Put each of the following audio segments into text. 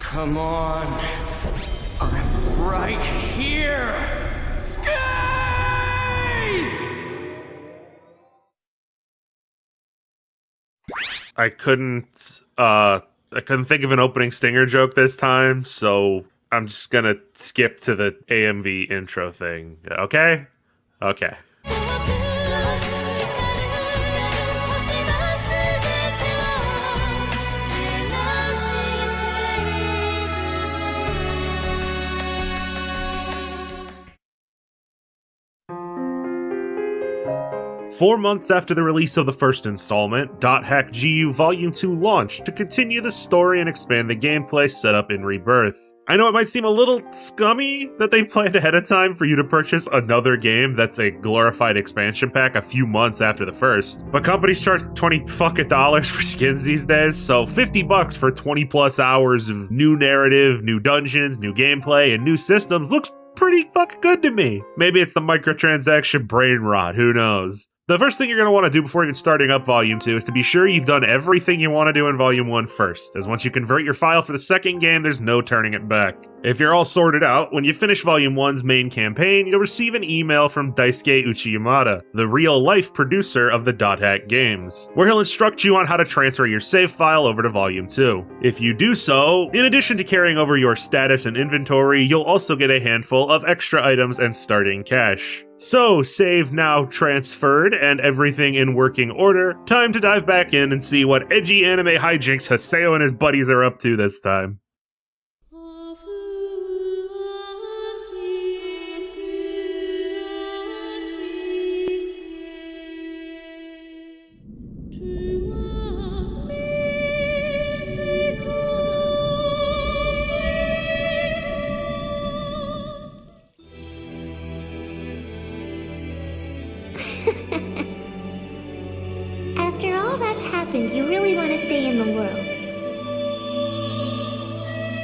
Come on. I'm right here. Skate! I couldn't think of an opening stinger joke this time, so I'm just gonna skip to the AMV intro thing. Okay? Okay. Four months after the release of the first installment, .hack GU Volume 2 launched to continue the story and expand the gameplay set up in Rebirth. I know it might seem a little scummy that they planned ahead of time for you to purchase another game that's a glorified expansion pack a few months after the first, but companies charge $20 for skins these days, so $50 for 20 plus hours of new narrative, new dungeons, new gameplay, and new systems looks pretty fucking good to me. Maybe it's the microtransaction brain rot, who knows? The first thing you're going to want to do before even starting up Volume 2 is to be sure you've done everything you want to do in Volume 1 first, as once you convert your file for the second game, there's no turning it back. If you're all sorted out, when you finish Volume 1's main campaign, you'll receive an email from Daisuke Uchiyamada, the real-life producer of the .hack games, where he'll instruct you on how to transfer your save file over to Volume 2. If you do so, in addition to carrying over your status and inventory, you'll also get a handful of extra items and starting cash. So, save now transferred and everything in working order, time to dive back in and see what edgy anime hijinks Haseo and his buddies are up to this time. After all that's happened, you really want to stay in the world.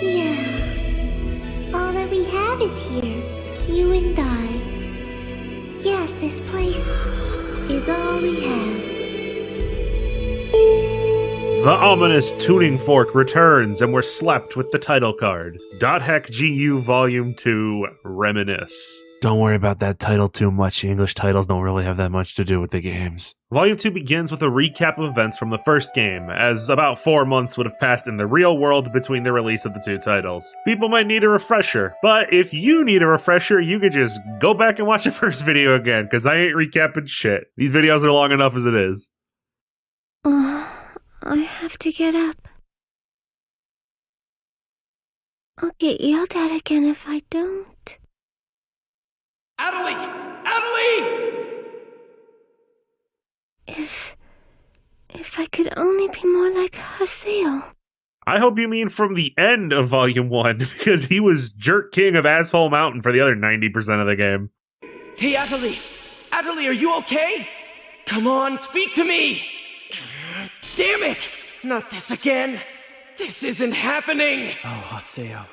Yeah. All that we have is here. You and I. Yes, this place is all we have. The ominous tuning fork returns and we're slapped with the title card. .hack GU Volume 2 Reminisce. Don't worry about that title too much. The English titles don't really have that much to do with the games. Volume 2 begins with a recap of events from the first game, as about 4 months would have passed in the real world between the release of the two titles. People might need a refresher, but if you need a refresher, you could just go back and watch the first video again, because I ain't recapping shit. These videos are long enough as it is. I have to get up. I'll get yelled at again if I don't. Adelie! Adelie! If I could only be more like Haseo. I hope you mean from the end of Volume 1, because he was Jerk King of Asshole Mountain for the other 90% of the game. Hey, Adelie! Adelie, are you okay? Come on, speak to me! Damn it! Not this again! This isn't happening! Oh, Haseo.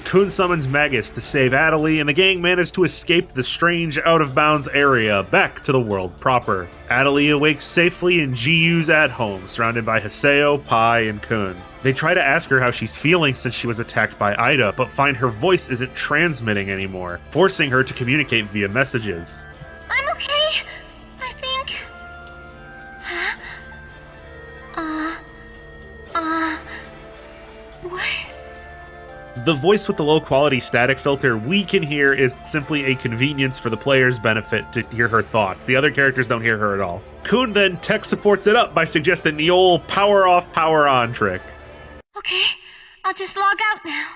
Kun summons Magus to save Adelie, and the gang manage to escape the strange, out-of-bounds area back to the world proper. Adelie awakes safely in GU's at-home, surrounded by Haseo, Pai, and Kun. They try to ask her how she's feeling since she was attacked by Ida, but find her voice isn't transmitting anymore, forcing her to communicate via messages. I'm okay, I think. What? The voice with the low-quality static filter we can hear is simply a convenience for the player's benefit to hear her thoughts. The other characters don't hear her at all. Kun then tech supports it up by suggesting the old power-off, power-on trick. Okay, I'll just log out now.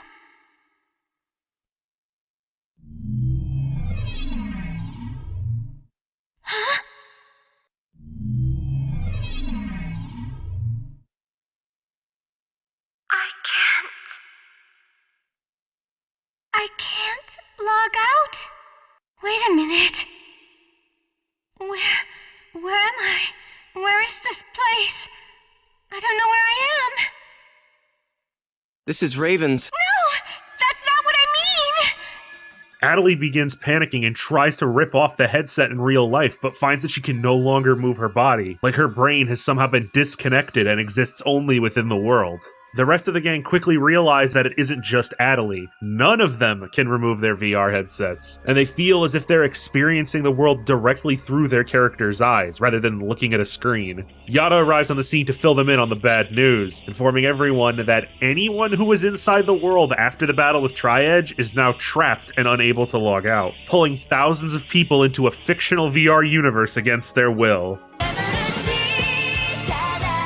Huh? I can't log out? Wait a minute. Where am I? Where is this place? I don't know where I am. This is Raven's. No! That's not what I mean! Adelie begins panicking and tries to rip off the headset in real life, but finds that she can no longer move her body, like her brain has somehow been disconnected and exists only within the world. The rest of the gang quickly realize that it isn't just Adelie. None of them can remove their VR headsets, and they feel as if they're experiencing the world directly through their character's eyes, rather than looking at a screen. Yada arrives on the scene to fill them in on the bad news, informing everyone that anyone who was inside the world after the battle with Tri-Edge is now trapped and unable to log out, pulling thousands of people into a fictional VR universe against their will.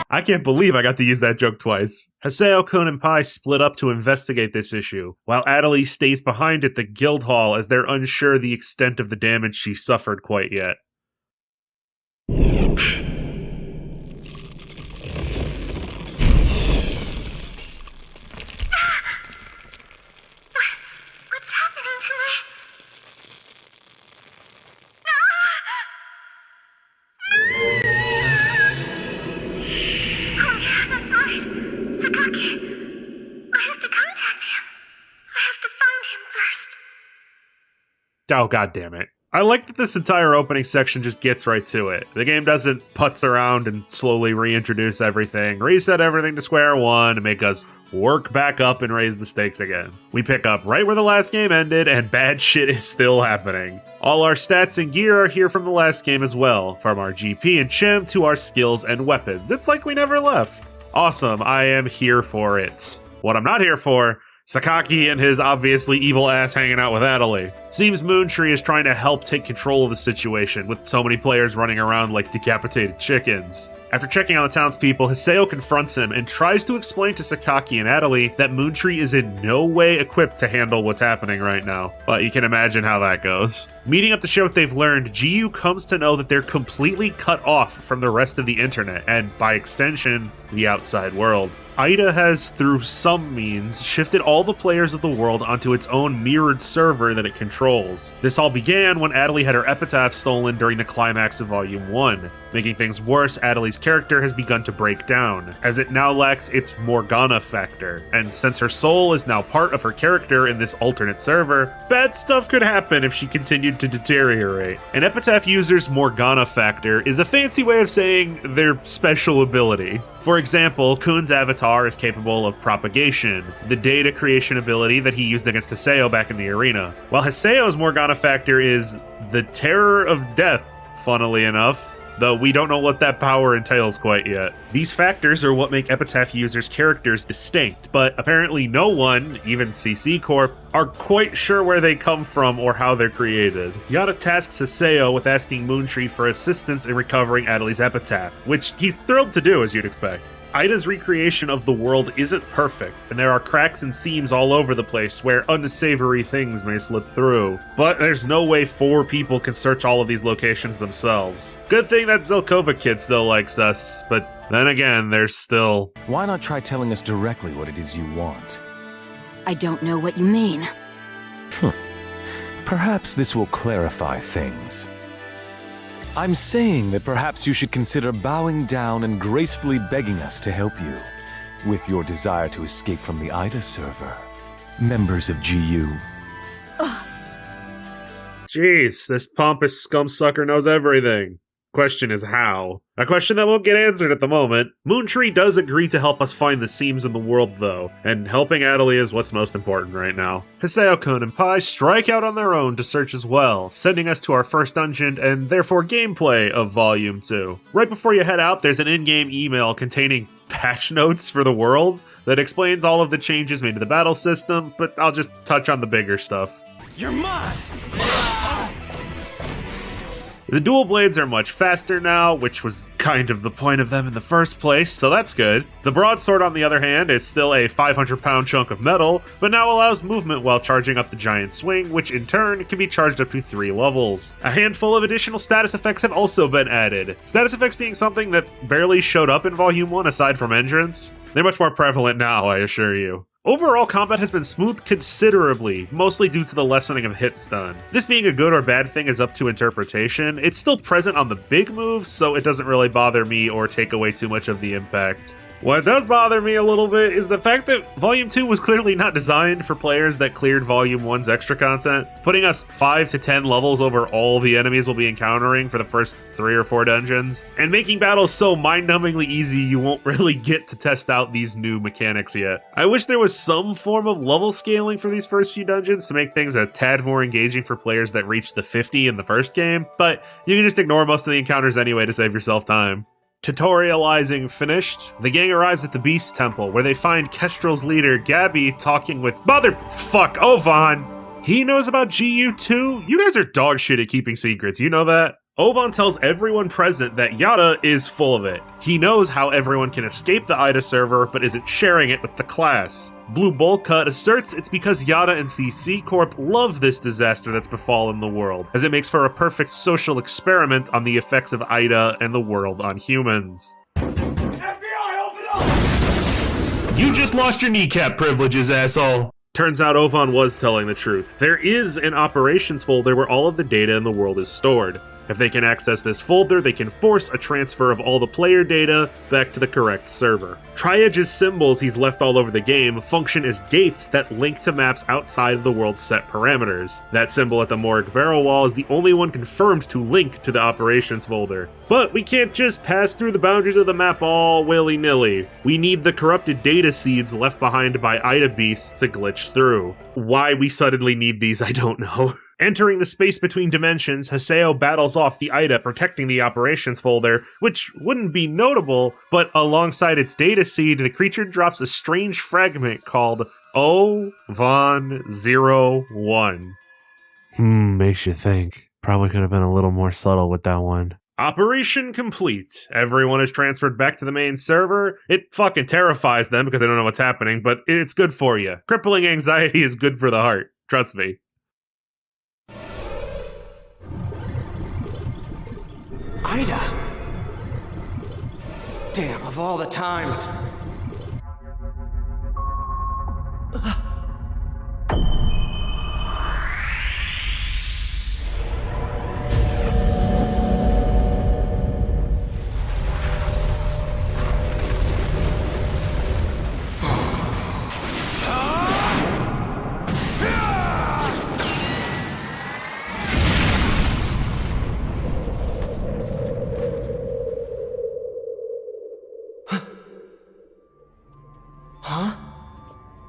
I can't believe I got to use that joke twice. Haseo, Kun, and Pai split up to investigate this issue, while Adelie stays behind at the guild hall as they're unsure the extent of the damage she suffered quite yet. What's happening to me? Oh yeah, that's right. Sakaki. I have to contact him. I have to find him first. Oh, goddammit. I like that this entire opening section just gets right to it. The game doesn't putz around and slowly reintroduce everything, reset everything to square one, and make us work back up and raise the stakes again. We pick up right where the last game ended, and bad shit is still happening. All our stats and gear are here from the last game as well, from our GP and Chim to our skills and weapons. It's like we never left. Awesome, I am here for it. What I'm not here for, Sakaki and his obviously evil ass hanging out with Adelie. Seems Moontree is trying to help take control of the situation, with so many players running around like decapitated chickens. After checking on the townspeople, Haseo confronts him and tries to explain to Sakaki and Adelie that Moontree is in no way equipped to handle what's happening right now. But you can imagine how that goes. Meeting up to share what they've learned, GU comes to know that they're completely cut off from the rest of the internet, and by extension, the outside world. Ida has, through some means, shifted all the players of the world onto its own mirrored server that it controls. This all began when Adelie had her epitaph stolen during the climax of Volume 1. Making things worse, Adelie's character has begun to break down, as it now lacks its Morgana factor, and since her soul is now part of her character in this alternate server, bad stuff could happen if she continued to deteriorate. An epitaph user's Morgana factor is a fancy way of saying their special ability. For example, Kun's avatar is capable of propagation, the data creation ability that he used against Haseo back in the arena, while Haseo's Morgana factor is the terror of death, funnily enough, though we don't know what that power entails quite yet. These factors are what make Epitaph users' characters distinct, but apparently no one, even CC Corp, are quite sure where they come from or how they're created. Yada tasks Haseo with asking Moontree for assistance in recovering Adelie's epitaph, which he's thrilled to do, as you'd expect. Ida's recreation of the world isn't perfect, and there are cracks and seams all over the place where unsavory things may slip through. But there's no way 4 people can search all of these locations themselves. Good thing that Zelkova kid still likes us, but then again, there's still... Why not try telling us directly what it is you want? I don't know what you mean. Perhaps this will clarify things. I'm saying that perhaps you should consider bowing down and gracefully begging us to help you with your desire to escape from the Ida server. Members of GU. Jeez, this pompous scumsucker knows everything. Question is how? A question that won't get answered at the moment. Moontree does agree to help us find the seams in the world though, and helping Adelie is what's most important right now. Haseo, Kun, and Pai strike out on their own to search as well, sending us to our first dungeon and therefore gameplay of Volume 2. Right before you head out, there's an in-game email containing patch notes for the world that explains all of the changes made to the battle system, but I'll just touch on the bigger stuff. You're mine! The dual blades are much faster now, which was kind of the point of them in the first place, so that's good. The broadsword, on the other hand, is still a 500-pound chunk of metal, but now allows movement while charging up the giant swing, which in turn can be charged up to 3 levels. A handful of additional status effects have also been added. Status effects being something that barely showed up in Volume 1 aside from entrance. They're much more prevalent now, I assure you. Overall, combat has been smoothed considerably, mostly due to the lessening of hit stun. This being a good or bad thing is up to interpretation. It's still present on the big moves, so it doesn't really bother me or take away too much of the impact. What does bother me a little bit is the fact that Volume 2 was clearly not designed for players that cleared Volume 1's extra content, putting us 5 to 10 levels over all the enemies we'll be encountering for the first 3 or 4 dungeons, and making battles so mind-numbingly easy you won't really get to test out these new mechanics yet. I wish there was some form of level scaling for these first few dungeons to make things a tad more engaging for players that reached the 50 in the first game, but you can just ignore most of the encounters anyway to save yourself time. Tutorializing finished, the gang arrives at the Beast Temple, where they find Kestrel's leader, Gabby, talking with motherfuck Ovan. He knows about GU too? You guys are dog shit at keeping secrets, you know that? Ovan tells everyone present that Yada is full of it. He knows how everyone can escape the IDA server, but isn't sharing it with the class. Blue Bowl Cut asserts it's because Yada and CC Corp love this disaster that's befallen the world, as it makes for a perfect social experiment on the effects of IDA and the world on humans. FBI, open up! You just lost your kneecap privileges, asshole. Turns out Ovan was telling the truth. There is an operations folder where all of the data in the world is stored. If they can access this folder, they can force a transfer of all the player data back to the correct server. Tri-Edge's symbols he's left all over the game function as gates that link to maps outside of the world's set parameters. That symbol at the morgue barrel wall is the only one confirmed to link to the operations folder. But we can't just pass through the boundaries of the map all willy-nilly. We need the corrupted data seeds left behind by IDA beasts to glitch through. Why we suddenly need these, I don't know. Entering the space between dimensions, Haseo battles off the IDA protecting the operations folder, which wouldn't be notable, but alongside its data seed, the creature drops a strange fragment called O-Von-01. Makes you think. Probably could have been a little more subtle with that one. Operation complete. Everyone is transferred back to the main server. It fucking terrifies them because they don't know what's happening, but it's good for you. Crippling anxiety is good for the heart. Trust me. Ida! Damn, of all the times.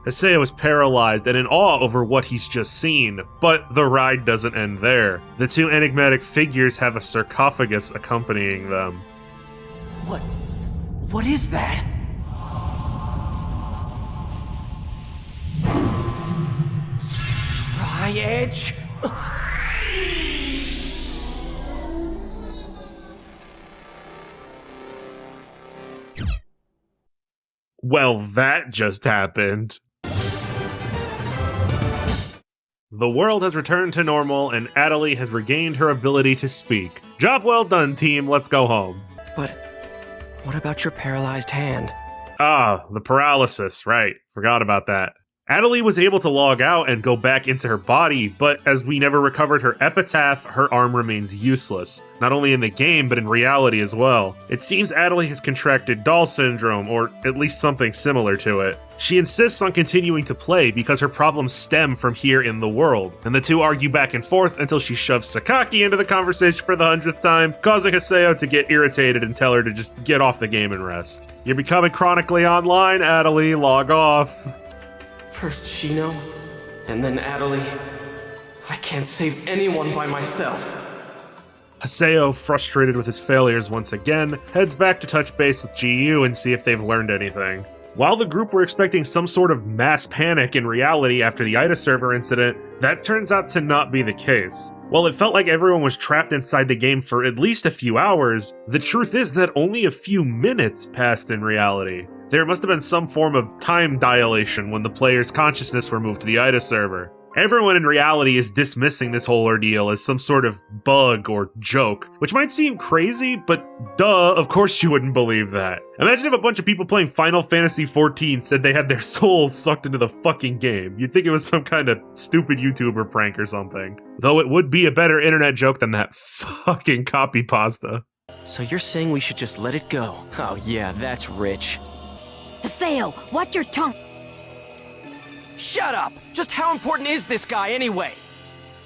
Haseo is paralyzed and in awe over what he's just seen, but the ride doesn't end there. The two enigmatic figures have a sarcophagus accompanying them. What is that? Tri-Edge? Well, that just happened. The world has returned to normal, and Adelie has regained her ability to speak. Job well done, team. Let's go home. But what about your paralyzed hand? Ah, the paralysis. Right. Forgot about that. Adelie was able to log out and go back into her body, but as we never recovered her epitaph, her arm remains useless. Not only in the game, but in reality as well. It seems Adelie has contracted doll syndrome, or at least something similar to it. She insists on continuing to play because her problems stem from here in the world, and the two argue back and forth until she shoves Sakaki into the conversation for the 100th time, causing Haseo to get irritated and tell her to just get off the game and rest. You're becoming chronically online, Adelie. Log off. First Shino, and then Adelie. I can't save anyone by myself. Haseo, frustrated with his failures once again, heads back to touch base with GU and see if they've learned anything. While the group were expecting some sort of mass panic in reality after the IDA server incident, that turns out to not be the case. While it felt like everyone was trapped inside the game for at least a few hours, the truth is that only a few minutes passed in reality. There must have been some form of time dilation when the player's consciousness were moved to the IDA server. Everyone in reality is dismissing this whole ordeal as some sort of bug or joke, which might seem crazy, but duh, of course you wouldn't believe that. Imagine if a bunch of people playing Final Fantasy XIV said they had their souls sucked into the fucking game. You'd think it was some kind of stupid YouTuber prank or something. Though it would be a better internet joke than that fucking copy pasta. So you're saying we should just let it go? Oh yeah, that's rich. Haseo, watch your tongue. Shut up! Just how important is this guy anyway?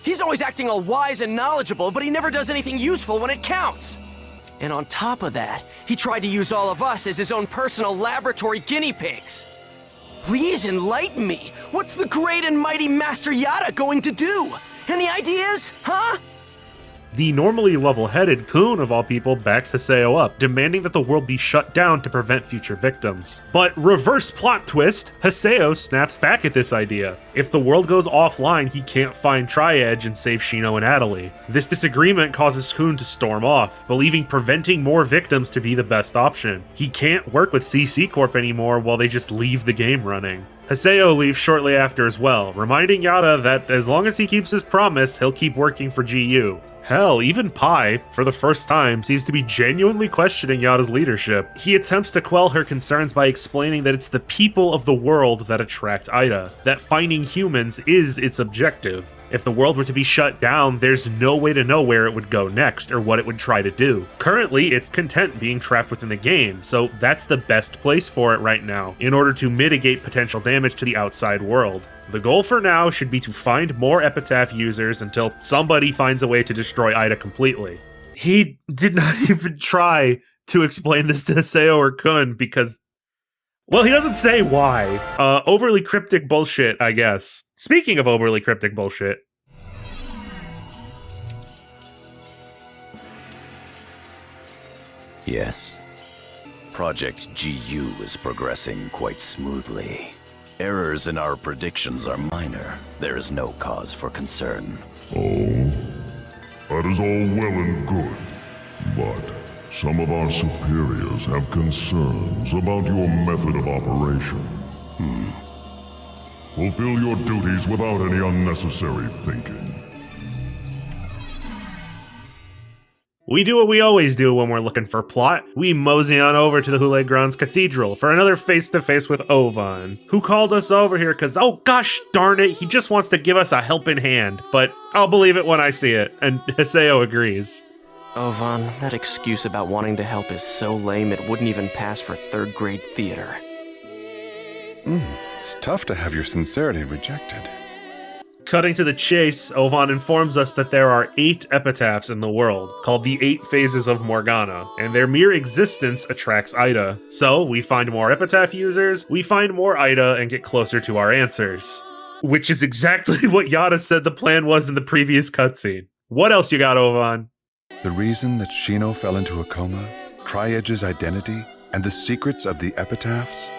He's always acting all wise and knowledgeable, but he never does anything useful when it counts. And on top of that, he tried to use all of us as his own personal laboratory guinea pigs. Please enlighten me. What's the great and mighty Master Yada going to do? Any ideas, huh? The normally level-headed Kun, of all people, backs Haseo up, demanding that the world be shut down to prevent future victims. But reverse plot twist, Haseo snaps back at this idea. If the world goes offline, he can't find Tri-Edge and save Shino and Adelie. This disagreement causes Kun to storm off, believing preventing more victims to be the best option. He can't work with CC Corp anymore while they just leave the game running. Haseo leaves shortly after as well, reminding Yada that as long as he keeps his promise, he'll keep working for GU. Hell, even Pai, for the first time, seems to be genuinely questioning Yada's leadership. He attempts to quell her concerns by explaining that it's the people of the world that attract Ida, that finding humans is its objective. If the world were to be shut down, there's no way to know where it would go next or what it would try to do. Currently, it's content being trapped within the game, so that's the best place for it right now, in order to mitigate potential damage to the outside world. The goal for now should be to find more Epitaph users until somebody finds a way to destroy Ida completely. He did not even try to explain this to Haseo or Kun because, well, he doesn't say why. Overly cryptic bullshit, I guess. Speaking of overly cryptic bullshit. Yes. Project GU is progressing quite smoothly. Errors in our predictions are minor. There is no cause for concern. Oh, that is all well and good, but some of our superiors have concerns about your method of operation. Fulfill your duties without any unnecessary thinking. We do what we always do when we're looking for plot. We mosey on over to the Hule Grounds Cathedral for another face-to-face with Ovan, who called us over here because, oh gosh darn it, he just wants to give us a helping hand. But I'll believe it when I see it, and Haseo agrees. Ovan, that excuse about wanting to help is so lame it wouldn't even pass for third-grade theater. It's tough to have your sincerity rejected. Cutting to the chase, Ovan informs us that there are 8 epitaphs in the world, called the 8 Phases of Morgana, and their mere existence attracts Ida. So, we find more epitaph users, we find more Ida, and get closer to our answers. Which is exactly what Yada said the plan was in the previous cutscene. What else you got, Ovan? The reason that Shino fell into a coma, Tri-Edge's identity, and the secrets of the epitaphs?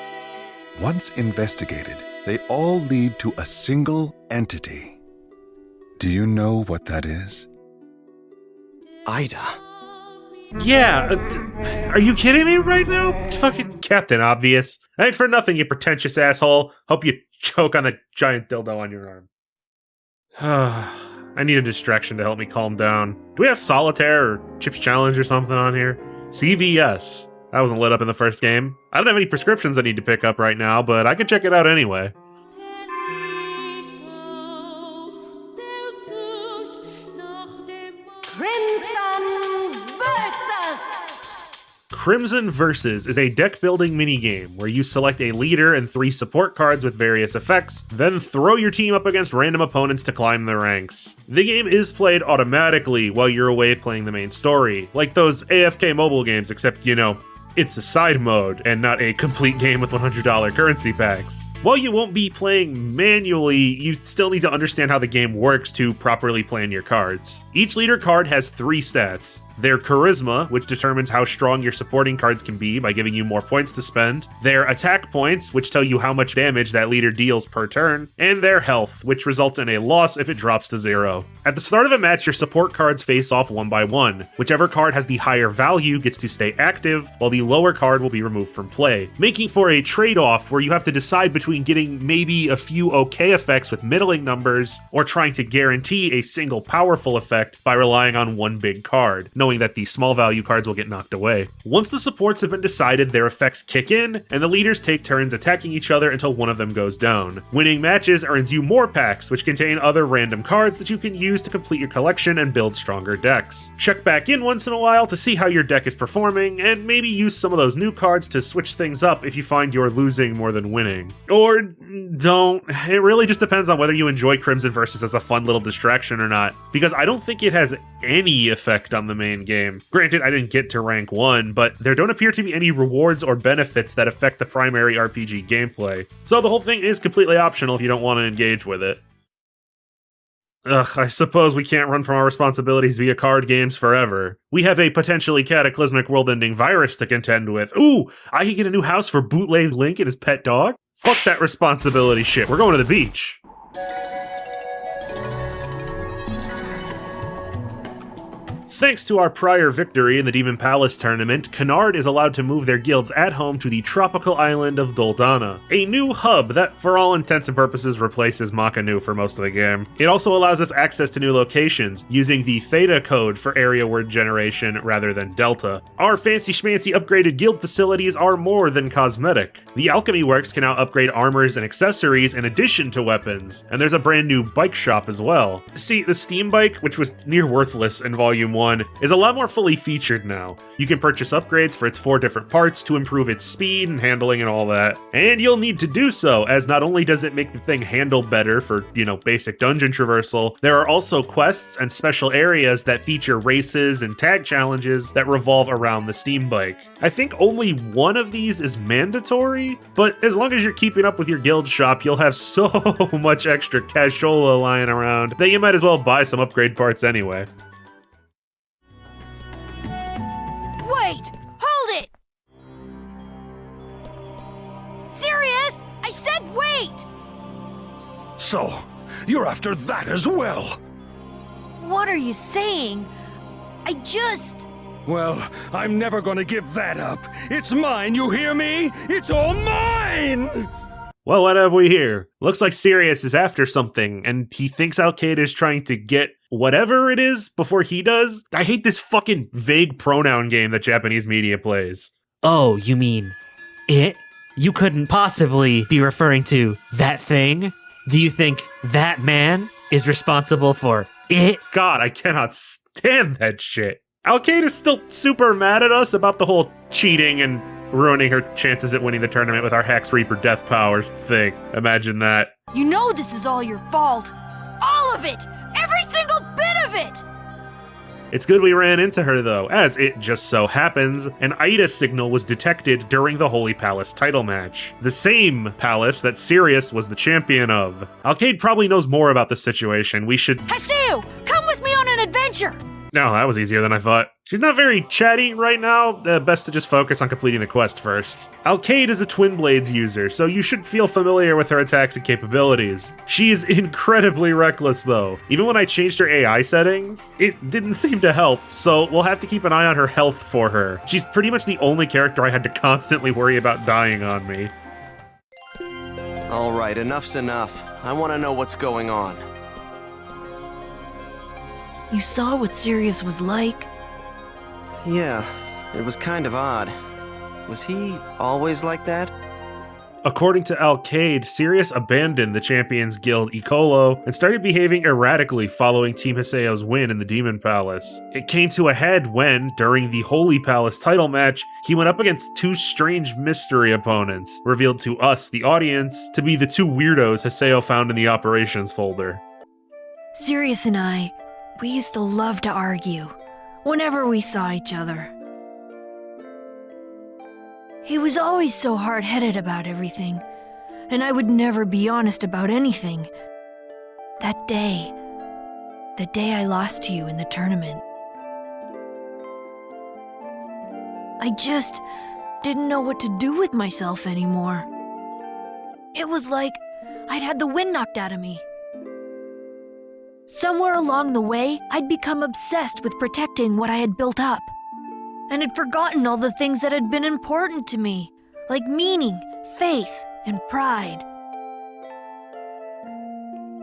Once investigated, they all lead to a single entity. Do you know what that is? Ida. Yeah, are you kidding me right now? It's fucking Captain Obvious. Thanks for nothing, you pretentious asshole. Hope you choke on the giant dildo on your arm. I need a distraction to help me calm down. Do we have Solitaire or Chips Challenge or something on here? CVS. That wasn't lit up in the first game. I don't have any prescriptions I need to pick up right now, but I can check it out anyway. Crimson Versus is a deck-building minigame where you select a leader and 3 support cards with various effects, then throw your team up against random opponents to climb the ranks. The game is played automatically while you're away playing the main story, like those AFK mobile games, except, you know, it's a side mode and not a complete game with $100 currency packs. While you won't be playing manually, you still need to understand how the game works to properly plan your cards. Each leader card has 3 stats. Their Charisma, which determines how strong your supporting cards can be by giving you more points to spend. Their Attack points, which tell you how much damage that leader deals per turn. And their Health, which results in a loss if it drops to 0. At the start of a match, your support cards face off one by one. Whichever card has the higher value gets to stay active, while the lower card will be removed from play, making for a trade-off where you have to decide between between getting maybe a few okay effects with middling numbers, or trying to guarantee a single powerful effect by relying on one big card, knowing that the small value cards will get knocked away. Once the supports have been decided, their effects kick in, and the leaders take turns attacking each other until one of them goes down. Winning matches earns you more packs, which contain other random cards that you can use to complete your collection and build stronger decks. Check back in once in a while to see how your deck is performing, and maybe use some of those new cards to switch things up if you find you're losing more than winning. Or don't. It really just depends on whether you enjoy Crimson Versus as a fun little distraction or not, because I don't think it has any effect on the main game. Granted, I didn't get to rank 1, but there don't appear to be any rewards or benefits that affect the primary RPG gameplay, so the whole thing is completely optional if you don't want to engage with it. Ugh, I suppose we can't run from our responsibilities via card games forever. We have a potentially cataclysmic world-ending virus to contend with. Ooh, I can get a new house for bootleg Link and his pet dog? Fuck that responsibility shit, we're going to the beach. Thanks to our prior victory in the Demon Palace tournament, Canard is allowed to move their guilds at home to the tropical island of Doldana, a new hub that for all intents and purposes replaces Makanu for most of the game. It also allows us access to new locations, using the Theta code for area word generation rather than Delta. Our fancy schmancy upgraded guild facilities are more than cosmetic. The Alchemy Works can now upgrade armors and accessories in addition to weapons, and there's a brand new bike shop as well. See, the Steam Bike, which was near worthless in Volume 1, is a lot more fully featured now. You can purchase upgrades for its 4 different parts to improve its speed and handling and all that. And you'll need to do so, as not only does it make the thing handle better for, basic dungeon traversal, there are also quests and special areas that feature races and tag challenges that revolve around the Steam Bike. I think only one of these is mandatory, but as long as you're keeping up with your guild shop, you'll have so much extra cashola lying around that you might as well buy some upgrade parts anyway. Wait! Hold it! Serious? I said wait! So, you're after that as well? What are you saying? I just... Well, I'm never gonna give that up. It's mine, you hear me? It's all mine! Well, what have we here? Looks like Sirius is after something, and he thinks Alcade is trying to get whatever it is before he does. I hate this fucking vague pronoun game that Japanese media plays. Oh, you mean it? You couldn't possibly be referring to that thing? Do you think that man is responsible for it? God, I cannot stand that shit. Alcade is still super mad at us about the whole cheating and ruining her chances at winning the tournament with our Hex Reaper Death Powers thing. Imagine that. You know this is all your fault. All of it! Every single bit of it! It's good we ran into her though, as it just so happens, an Ida signal was detected during the Holy Palace title match. The same palace that Sirius was the champion of. Alcade probably knows more about the situation. We should... Haseo! Come with me on an adventure! No, that was easier than I thought. She's not very chatty right now. Best to just focus on completing the quest first. Alcade is a Twin Blades user, so you should feel familiar with her attacks and capabilities. She is incredibly reckless though. Even when I changed her AI settings, it didn't seem to help, so we'll have to keep an eye on her health for her. She's pretty much the only character I had to constantly worry about dying on me. Alright, enough's enough. I want to know what's going on. You saw what Sirius was like? Yeah, it was kind of odd. Was he always like that? According to Alcade, Sirius abandoned the Champions Guild Ecolo and started behaving erratically following Team Haseo's win in the Demon Palace. It came to a head when, during the Holy Palace title match, he went up against 2 strange mystery opponents, revealed to us, the audience, to be the 2 weirdos Haseo found in the operations folder. Sirius and I, we used to love to argue whenever we saw each other. He was always so hard-headed about everything, and I would never be honest about anything. That day, the day I lost to you in the tournament, I just didn't know what to do with myself anymore. It was like I'd had the wind knocked out of me. Somewhere along the way, I'd become obsessed with protecting what I had built up, and had forgotten all the things that had been important to me, like meaning, faith, and pride.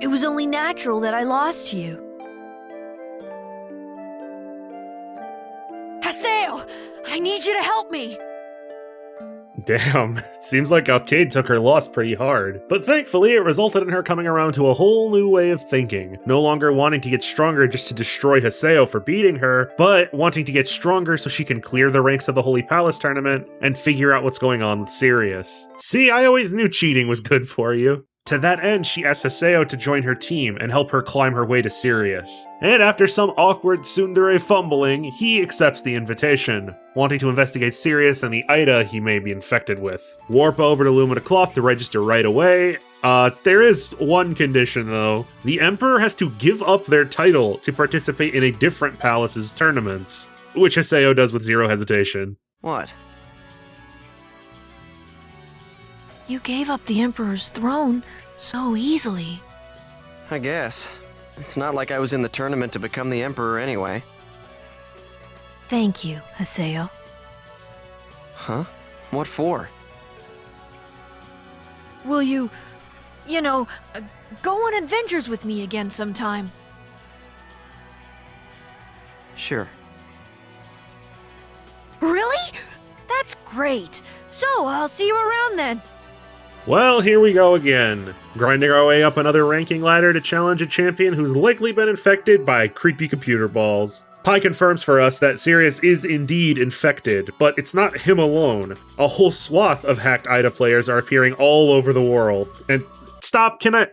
It was only natural that I lost you. Haseo! I need you to help me! Damn, it seems like Alcade took her loss pretty hard. But thankfully, it resulted in her coming around to a whole new way of thinking. No longer wanting to get stronger just to destroy Haseo for beating her, but wanting to get stronger so she can clear the ranks of the Holy Palace tournament and figure out what's going on with Sirius. See, I always knew cheating was good for you. To that end, she asks Haseo to join her team and help her climb her way to Sirius. And after some awkward tsundere fumbling, he accepts the invitation, wanting to investigate Sirius and the Ida he may be infected with. Warp over to Lumina Cloth to register right away. There is one condition though. The Emperor has to give up their title to participate in a different palace's tournaments, which Haseo does with zero hesitation. What? You gave up the Emperor's throne so easily. I guess. It's not like I was in the tournament to become the Emperor anyway. Thank you, Haseo. Huh? What for? Will you, go on adventures with me again sometime? Sure. Really? That's great. So, I'll see you around then. Well, here we go again, grinding our way up another ranking ladder to challenge a champion who's likely been infected by creepy computer balls. Pi confirms for us that Sirius is indeed infected, but it's not him alone. A whole swath of hacked Ida players are appearing all over the world. And stop, can I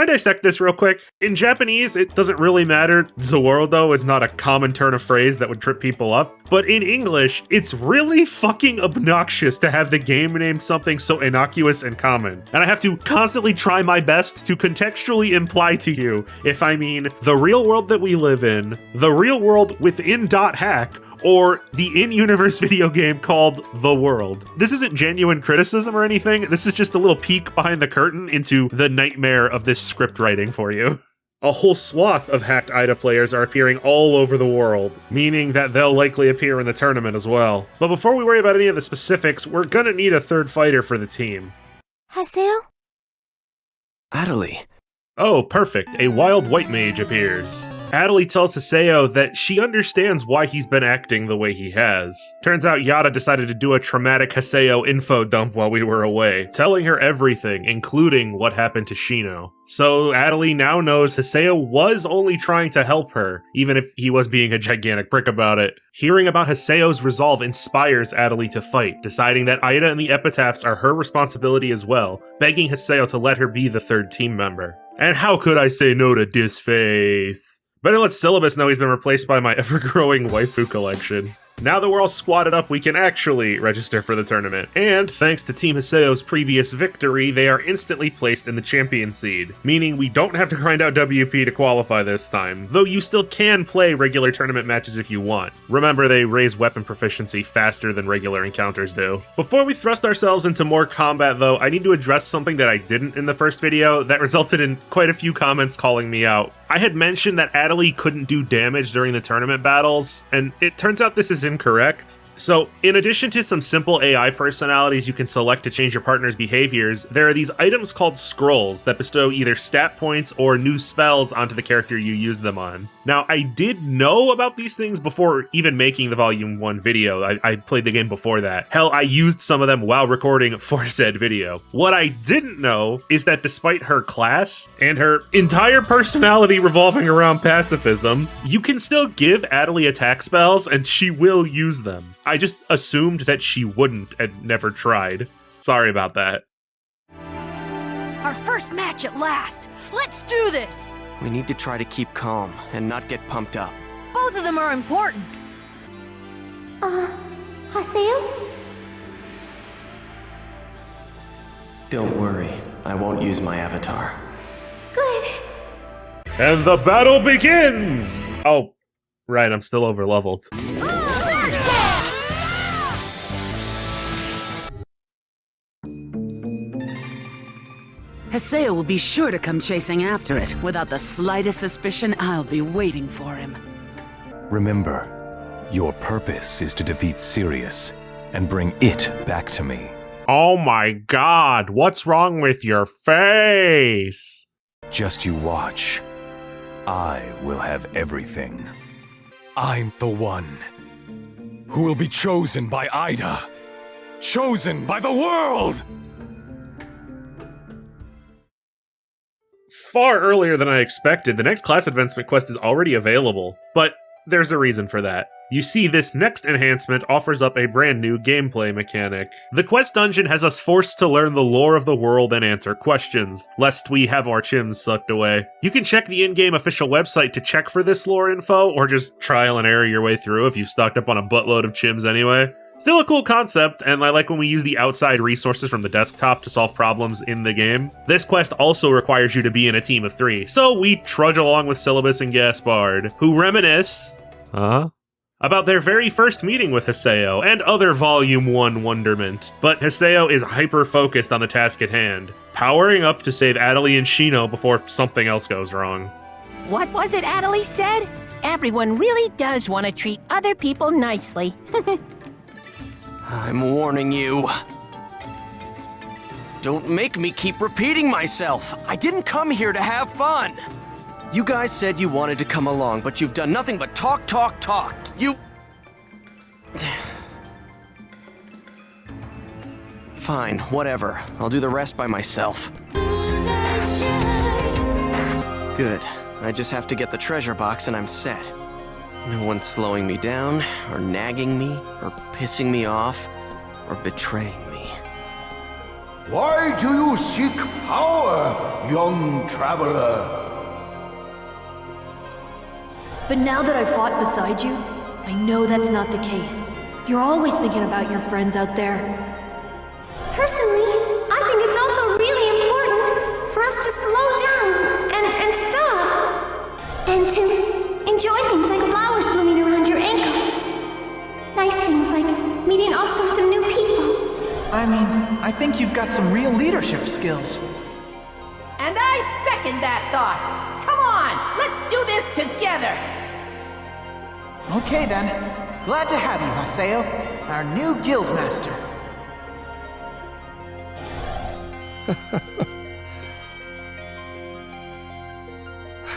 dissect this real quick? In Japanese, it doesn't really matter. Zawordo is not a common turn of phrase that would trip people up. But in English, it's really fucking obnoxious to have the game named something so innocuous and common. And I have to constantly try my best to contextually imply to you if I mean the real world that we live in, the real world within .hack, or the in-universe video game called The World. This isn't genuine criticism or anything, this is just a little peek behind the curtain into the nightmare of this script writing for you. A whole swath of hacked Ida players are appearing all over the world, meaning that they'll likely appear in the tournament as well. But before we worry about any of the specifics, we're gonna need a third fighter for the team. Haseo? Adelie. Oh, perfect. A wild white mage appears. Adelie tells Haseo that she understands why he's been acting the way he has. Turns out Yada decided to do a traumatic Haseo info dump while we were away, telling her everything, including what happened to Shino. So Adelie now knows Haseo was only trying to help her, even if he was being a gigantic prick about it. Hearing about Haseo's resolve inspires Adelie to fight, deciding that Ida and the epitaphs are her responsibility as well, begging Haseo to let her be the third team member. And how could I say no to this face? Better let Syllabus know he's been replaced by my ever-growing waifu collection. Now that we're all squatted up, we can actually register for the tournament. And thanks to Team Haseo's previous victory, they are instantly placed in the champion seed, meaning we don't have to grind out WP to qualify this time, though you still can play regular tournament matches if you want. Remember, they raise weapon proficiency faster than regular encounters do. Before we thrust ourselves into more combat though, I need to address something that I didn't in the first video that resulted in quite a few comments calling me out. I had mentioned that Adelie couldn't do damage during the tournament battles, and it turns out this is incorrect. So, in addition to some simple AI personalities you can select to change your partner's behaviors, there are these items called scrolls that bestow either stat points or new spells onto the character you use them on. Now, I did know about these things before even making the Volume 1 video. I played the game before that. Hell, I used some of them while recording for said video. What I didn't know is that despite her class and her entire personality revolving around pacifism, you can still give Adelie attack spells and she will use them. I just assumed that she wouldn't and never tried. Sorry about that. Our first match at last! Let's do this! We need to try to keep calm and not get pumped up. Both of them are important. Haseo? Don't worry, I won't use my avatar. Good. And the battle begins! Oh, right, I'm still over-leveled. Haseo will be sure to come chasing after it. Without the slightest suspicion, I'll be waiting for him. Remember, your purpose is to defeat Sirius and bring it back to me. Oh my god, what's wrong with your face? Just you watch. I will have everything. I'm the one who will be chosen by Ida. Chosen by the world! Far earlier than I expected, the next class advancement quest is already available, but there's a reason for that. You see, this next enhancement offers up a brand new gameplay mechanic. The quest dungeon has us forced to learn the lore of the world and answer questions, lest we have our chims sucked away. You can check the in-game official website to check for this lore info, or just trial and error your way through if you've stocked up on a buttload of chims anyway. Still a cool concept, and I like when we use the outside resources from the desktop to solve problems in the game. This quest also requires you to be in a team of 3, so we trudge along with Syllabus and Gaspard, who reminisce about their very first meeting with Haseo and other Volume 1 wonderment. But Haseo is hyper-focused on the task at hand, powering up to save Adelie and Shino before something else goes wrong. What was it Adelie said? Everyone really does want to treat other people nicely. I'm warning you. Don't make me keep repeating myself. I didn't come here to have fun. You guys said you wanted to come along, but you've done nothing but talk, talk, talk. You... Fine, whatever. I'll do the rest by myself. Good. I just have to get the treasure box and I'm set. No one's slowing me down, or nagging me, or pissing me off, or betraying me. Why do you seek power, young traveler? But now that I've fought beside you, I know that's not the case. You're always thinking about your friends out there. Personally, I think it's also really important for us to slow down and stop. And to enjoy things like flowers blooming around your ankles. Nice things like meeting all sorts of new people. I mean, I think you've got some real leadership skills. And I second that thought. Come on, let's do this together. Okay then. Glad to have you, Haseo, our new guildmaster.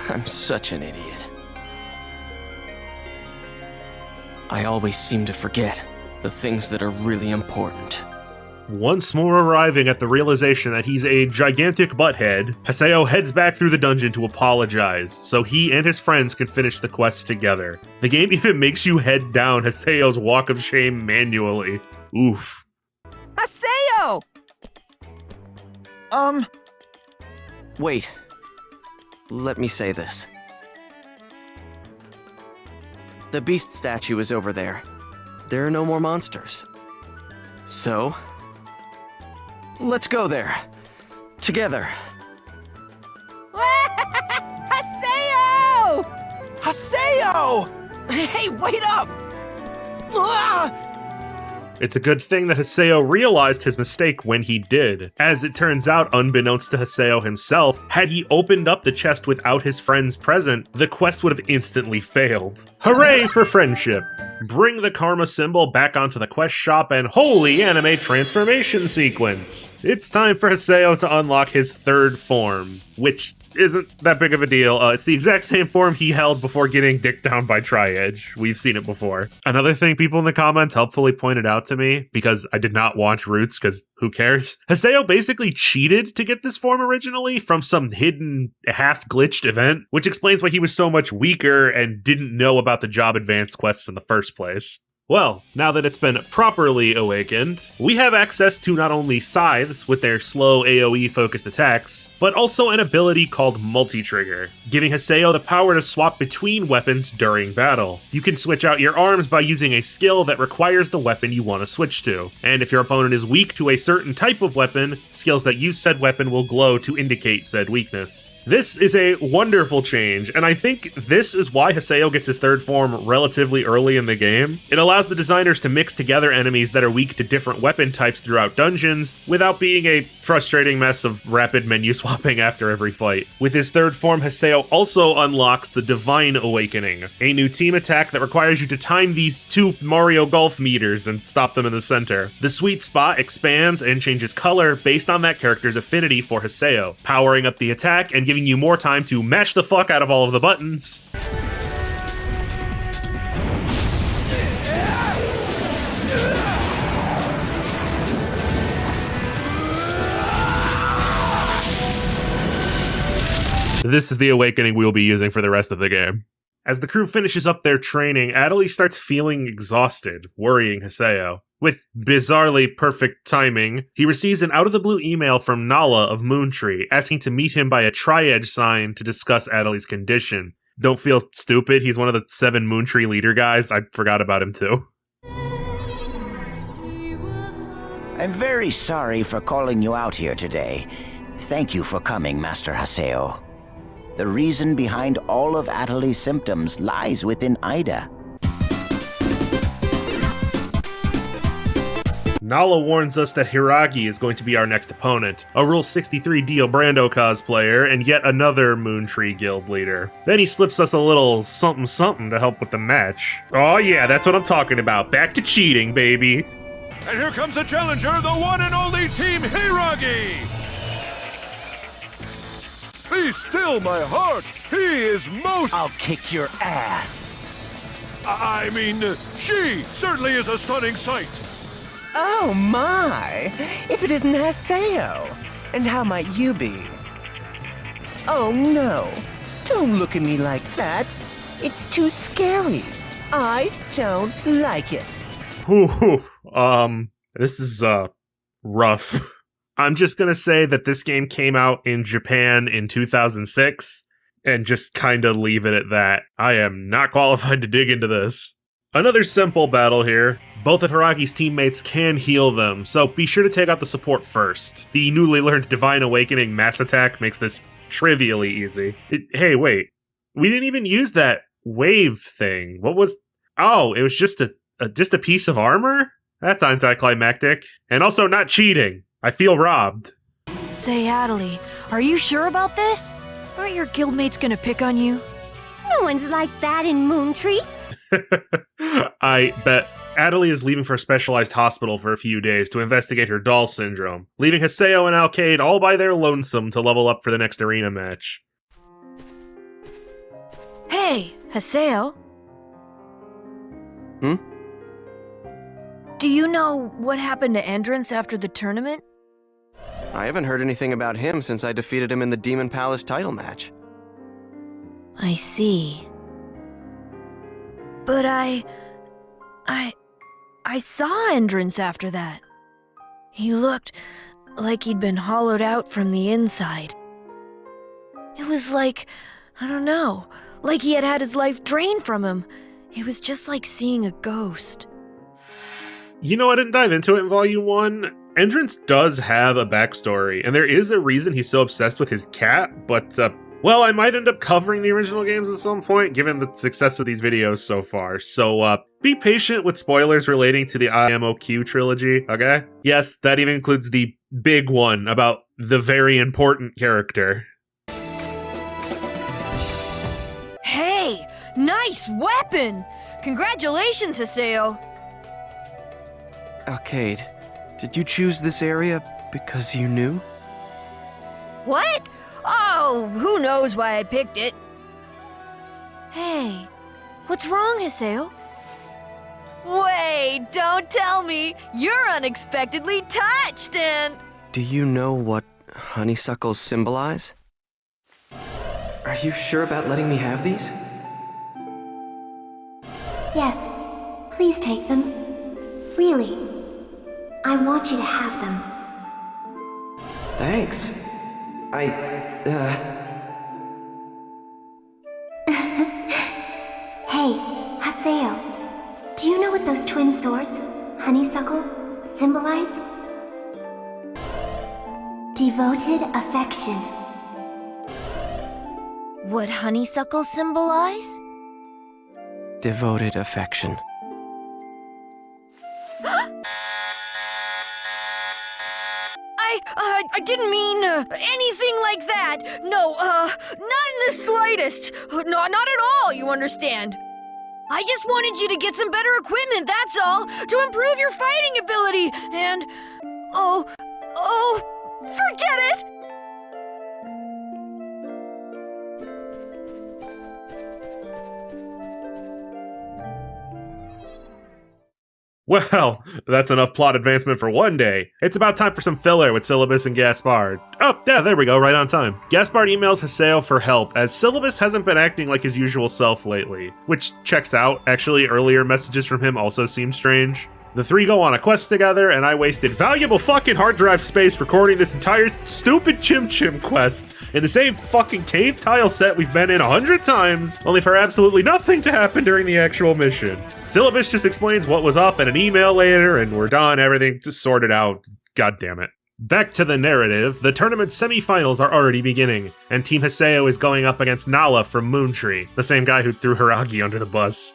I'm such an idiot. I always seem to forget the things that are really important. Once more arriving at the realization that he's a gigantic butthead, Haseo heads back through the dungeon to apologize, so he and his friends can finish the quest together. The game even makes you head down Haseo's walk of shame manually. Oof. Haseo! Wait. Let me say this. The beast statue is over there. There are no more monsters. So, let's go there. Together. Haseo! Haseo! Hey, wait up! Ah! It's a good thing that Haseo realized his mistake when he did. As it turns out, unbeknownst to Haseo himself, had he opened up the chest without his friends present, the quest would have instantly failed. Hooray for friendship! Bring the karma symbol back onto the quest shop and holy anime transformation sequence! It's time for Haseo to unlock his third form, which isn't that big of a deal. It's the exact same form he held before getting dicked down by Tri-Edge. We've seen it before. Another thing people in the comments helpfully pointed out to me, because I did not watch Roots, because who cares? Haseo basically cheated to get this form originally from some hidden, half-glitched event, which explains why he was so much weaker and didn't know about the job advance quests in the first place. Well, now that it's been properly awakened, we have access to not only scythes with their slow AoE-focused attacks, but also an ability called Multi-Trigger, giving Haseo the power to swap between weapons during battle. You can switch out your arms by using a skill that requires the weapon you want to switch to, and if your opponent is weak to a certain type of weapon, skills that use said weapon will glow to indicate said weakness. This is a wonderful change, and I think this is why Haseo gets his third form relatively early in the game. It allows the designers to mix together enemies that are weak to different weapon types throughout dungeons, without being a frustrating mess of rapid menu swapping after every fight. With his third form, Haseo also unlocks the Divine Awakening, a new team attack that requires you to time these two Mario Golf meters and stop them in the center. The sweet spot expands and changes color based on that character's affinity for Haseo, powering up the attack and giving giving you more time to mash the fuck out of all of the buttons. This is the awakening we'll be using for the rest of the game. As the crew finishes up their training, Adderley starts feeling exhausted, worrying Haseo. With bizarrely perfect timing, he receives an out-of-the-blue email from Nala of Moontree, asking to meet him by a tri-edge sign to discuss Adderley's condition. Don't feel stupid, he's one of the 7 Moontree leader guys. I forgot about him too. I'm very sorry for calling you out here today. Thank you for coming, Master Haseo. The reason behind all of Adderley's symptoms lies within Ida. Nala warns us that Hiragi is going to be our next opponent, a Rule 63 Dio Brando cosplayer and yet another Moontree guild leader. Then he slips us a little something to help with the match. Oh yeah, that's what I'm talking about. Back to cheating, baby. And here comes the challenger, the one and only Team Hiragi! Be still, my heart! He is most... I'll kick your ass! I mean, she certainly is a stunning sight! Oh my! If it isn't Haseo! And how might you be? Oh no! Don't look at me like that! It's too scary! I don't like it! This is, rough. I'm just gonna say that this game came out in Japan in 2006, and just kinda leave it at that. I am not qualified to dig into this. Another simple battle here. Both of Hiragi's teammates can heal them, so be sure to take out the support first. The newly learned Divine Awakening Mass Attack makes this trivially easy. Hey, wait. We didn't even use that wave thing. What was... Oh, it was just a piece of armor? That's anticlimactic. And also not cheating. I feel robbed. Say, Adderley, are you sure about this? Aren't your guildmates gonna pick on you? No one's like that in Moontree. I bet. Adderley is leaving for a specialized hospital for a few days to investigate her doll syndrome, leaving Haseo and Alcade all by their lonesome to level up for the next arena match. Hey, Haseo. Hmm? Do you know what happened to Endrance after the tournament? I haven't heard anything about him since I defeated him in the Demon Palace title match. I see. But I saw Endrance after that. He looked like he'd been hollowed out from the inside. It was like, I don't know, like he had his life drained from him. It was just like seeing a ghost. You know, I didn't dive into it in Volume 1. Endrance does have a backstory, and there is a reason he's so obsessed with his cat, but, well, I might end up covering the original games at some point, given the success of these videos so far. So, be patient with spoilers relating to the IMOQ trilogy, okay? Yes, that even includes the big one about the very important character. Hey, nice weapon! Congratulations, Haseo! Alcade, did you choose this area because you knew? What? Oh, who knows why I picked it? Hey, what's wrong, Haseo? Wait, don't tell me! You're unexpectedly touched and... Do you know what honeysuckles symbolize? Are you sure about letting me have these? Yes, please take them. Really. I want you to have them. Thanks. Hey, Haseo. Do you know what those twin swords, honeysuckle, symbolize? Devoted affection. What honeysuckle symbolize? Devoted affection. I didn't mean anything like that. No, not in the slightest. Not at all, you understand. I just wanted you to get some better equipment, that's all, to improve your fighting ability. And, forget it. Well, that's enough plot advancement for one day. It's about time for some filler with Syllabus and Gaspard. Oh, yeah, there we go, right on time. Gaspard emails Haseo for help, as Syllabus hasn't been acting like his usual self lately. Which checks out, actually, earlier messages from him also seem strange. The three go on a quest together, and I wasted valuable fucking hard drive space recording this entire stupid Chim Chim quest in the same fucking cave tile set we've been in 100 times, only for absolutely nothing to happen during the actual mission. Syllabus just explains what was up in an email later, and we're done, everything just sorted out. God damn it. Back to the narrative, the tournament semifinals are already beginning, and Team Haseo is going up against Nala from Moontree, the same guy who threw Hiragi under the bus.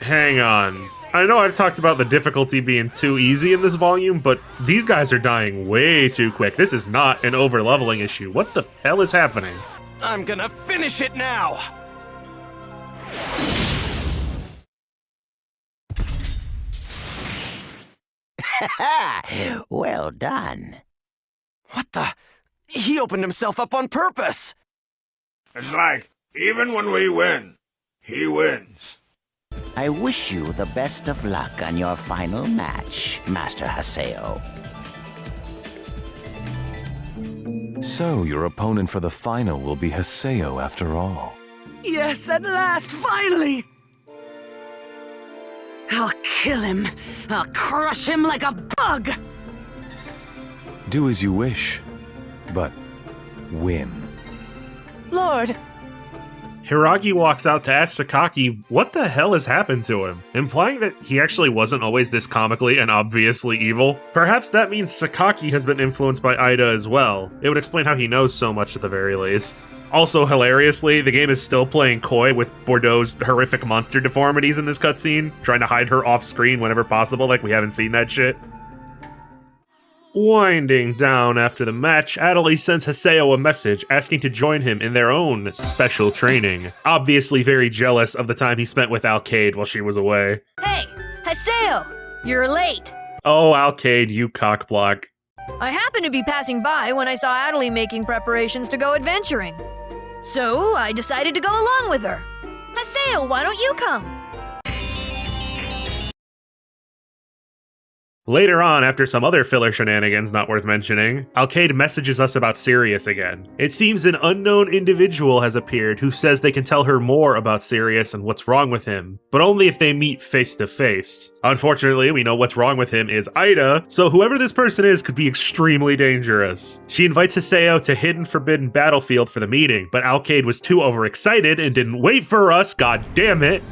Hang on. I know I've talked about the difficulty being too easy in this volume, but these guys are dying way too quick. This is not an over-leveling issue. What the hell is happening? I'm gonna finish it now! Well done. What the? He opened himself up on purpose! It's like, even when we win, he wins. I wish you the best of luck on your final match, Master Haseo. So, your opponent for the final will be Haseo after all. Yes, at last, finally! I'll kill him. I'll crush him like a bug! Do as you wish, but win. Lord! Hiragi walks out to ask Sakaki what the hell has happened to him, implying that he actually wasn't always this comically and obviously evil. Perhaps that means Sakaki has been influenced by Ida as well. It would explain how he knows so much at the very least. Also, hilariously, the game is still playing coy with Bordeaux's horrific monster deformities in this cutscene, trying to hide her off-screen whenever possible, like we haven't seen that shit. Winding down after the match, Adley sends Haseo a message asking to join him in their own special training. Obviously very jealous of the time he spent with Alcade while she was away. Hey, Haseo! You're late! Oh, Alcade, you cockblock. I happened to be passing by when I saw Adley making preparations to go adventuring. So, I decided to go along with her. Haseo, why don't you come? Later on, after some other filler shenanigans not worth mentioning, Alcade messages us about Sirius again. It seems an unknown individual has appeared who says they can tell her more about Sirius and what's wrong with him, but only if they meet face to face. Unfortunately, we know what's wrong with him is Ida, so whoever this person is could be extremely dangerous. She invites Haseo to Hidden Forbidden Battlefield for the meeting, but Alcade was too overexcited and didn't wait for us, god damn it!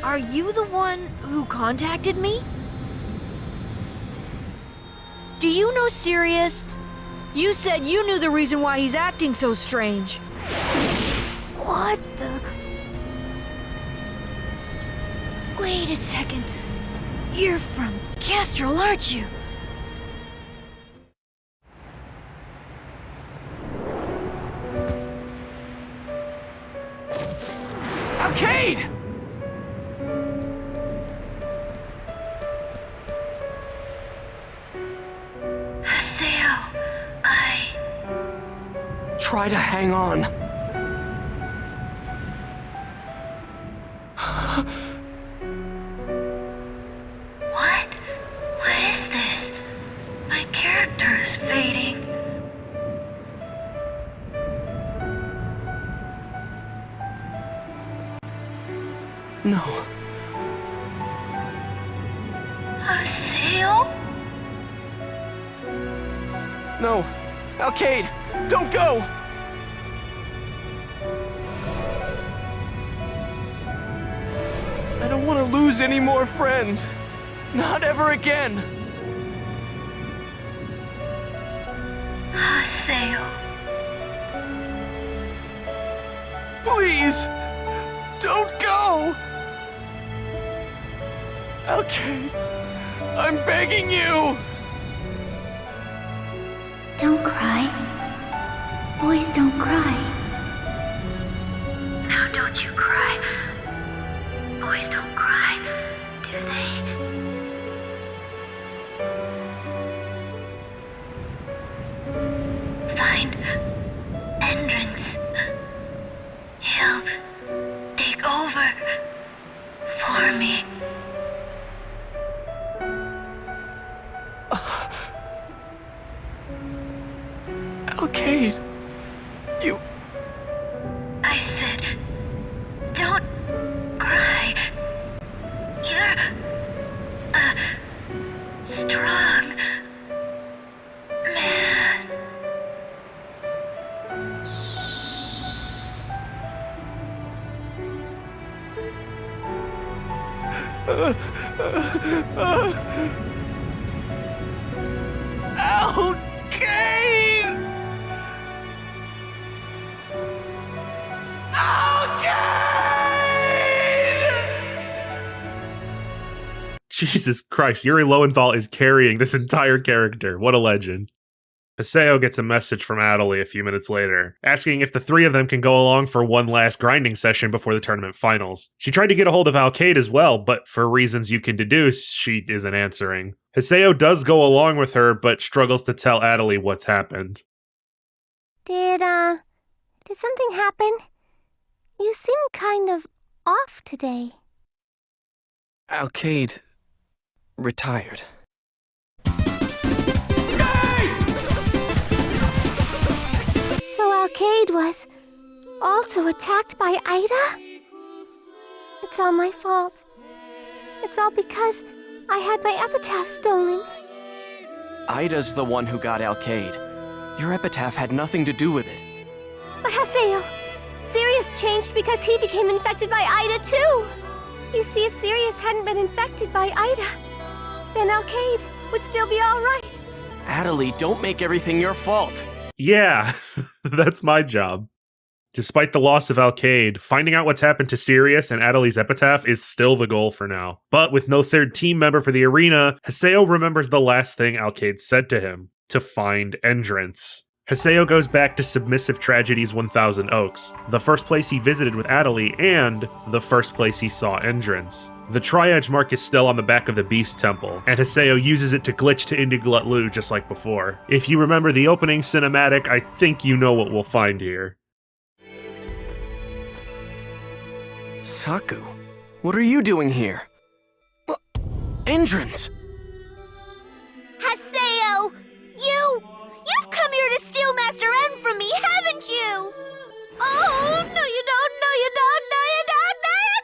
Are you the one who contacted me? Do you know Sirius? You said you knew the reason why he's acting so strange. What the? Wait a second. You're from Kestrel, aren't you? Alcade! Try to hang on. What? What is this? My character's fading. No. Haseo? No. Alcade, don't go! I don't want to lose any more friends. Not ever again. Haseo. Please, don't go! Alcade, I'm begging you! Don't cry. Boys don't cry. Now don't you cry. Boys don't cry, do they? Fine. Alkaid, you... I said, don't cry. You're a strong man. Alkaid! Jesus Christ, Yuri Lowenthal is carrying this entire character. What a legend. Haseo gets a message from Adelie a few minutes later, asking if the three of them can go along for one last grinding session before the tournament finals. She tried to get a hold of Alkaid as well, but for reasons you can deduce, she isn't answering. Haseo does go along with her, but struggles to tell Adelie what's happened. Did something happen? You seem kind of off today. Alkaid retired. So Alkaid was also attacked by Ida? It's all my fault. It's all because I had my epitaph stolen. Ida's the one who got Alkaid. Your epitaph had nothing to do with it. But Haseo, Sirius changed because he became infected by Ida too. You see, if Sirius hadn't been infected by Ida, then Alkaid would still be all right. Adelie, don't make everything your fault. Yeah, that's my job. Despite the loss of Alkaid, finding out what's happened to Sirius and Adelie's epitaph is still the goal for now. But with no third team member for the arena, Haseo remembers the last thing Alkaid said to him, to find entrance. Haseo goes back to Submissive Tragedy's 1000 Oaks, the first place he visited with Adelie and the first place he saw Endrance. The Tri-Edge mark is still on the back of the Beast Temple, and Haseo uses it to glitch to Indiglut just like before. If you remember the opening cinematic, I think you know what we'll find here. Saku, what are you doing here? Endrance! Haseo! You've come here to steal Master N from me, haven't you? Oh, no you don't, no you don't, no you don't, no you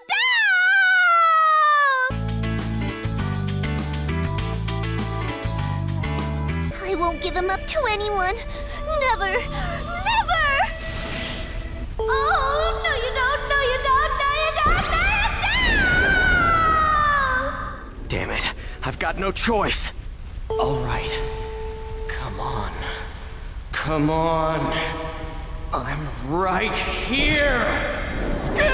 don't! I won't give him up to anyone. Never! Never! Oh, no you don't, no you don't, no you don't, no you don't! Damn it, I've got no choice. All right, come on. Come on. I'm right here. Skate!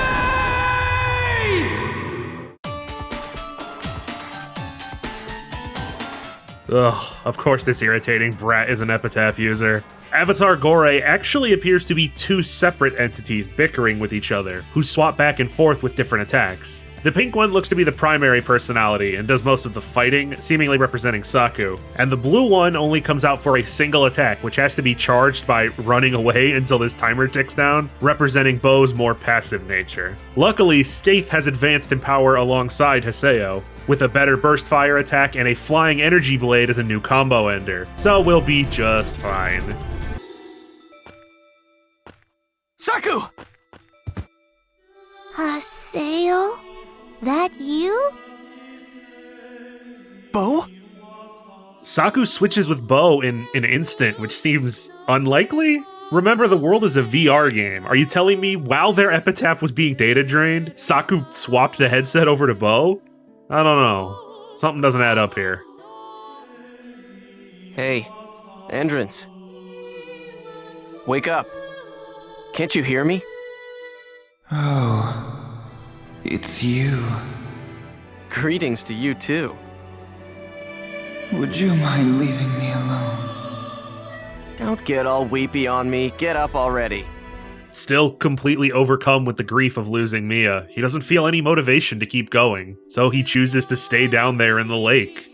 Ugh, of course this irritating brat is an epitaph user. Avatar Gore actually appears to be two separate entities bickering with each other, who swap back and forth with different attacks. The pink one looks to be the primary personality and does most of the fighting, seemingly representing Saku. And the blue one only comes out for a single attack, which has to be charged by running away until this timer ticks down, representing Bo's more passive nature. Luckily, Skaith has advanced in power alongside Haseo, with a better burst fire attack and a flying energy blade as a new combo ender, so we'll be just fine. Saku! Haseo? That you? Bo? Saku switches with Bo in an instant, which seems unlikely? Remember, the world is a VR game. Are you telling me while their epitaph was being data drained, Saku swapped the headset over to Bo? I don't know. Something doesn't add up here. Hey, Endrance. Wake up. Can't you hear me? Oh, it's you. Greetings to you too. Would you mind leaving me alone? Don't get all weepy on me. Get up already. Still completely overcome with the grief of losing Mia, he doesn't feel any motivation to keep going, so he chooses to stay down there in the lake.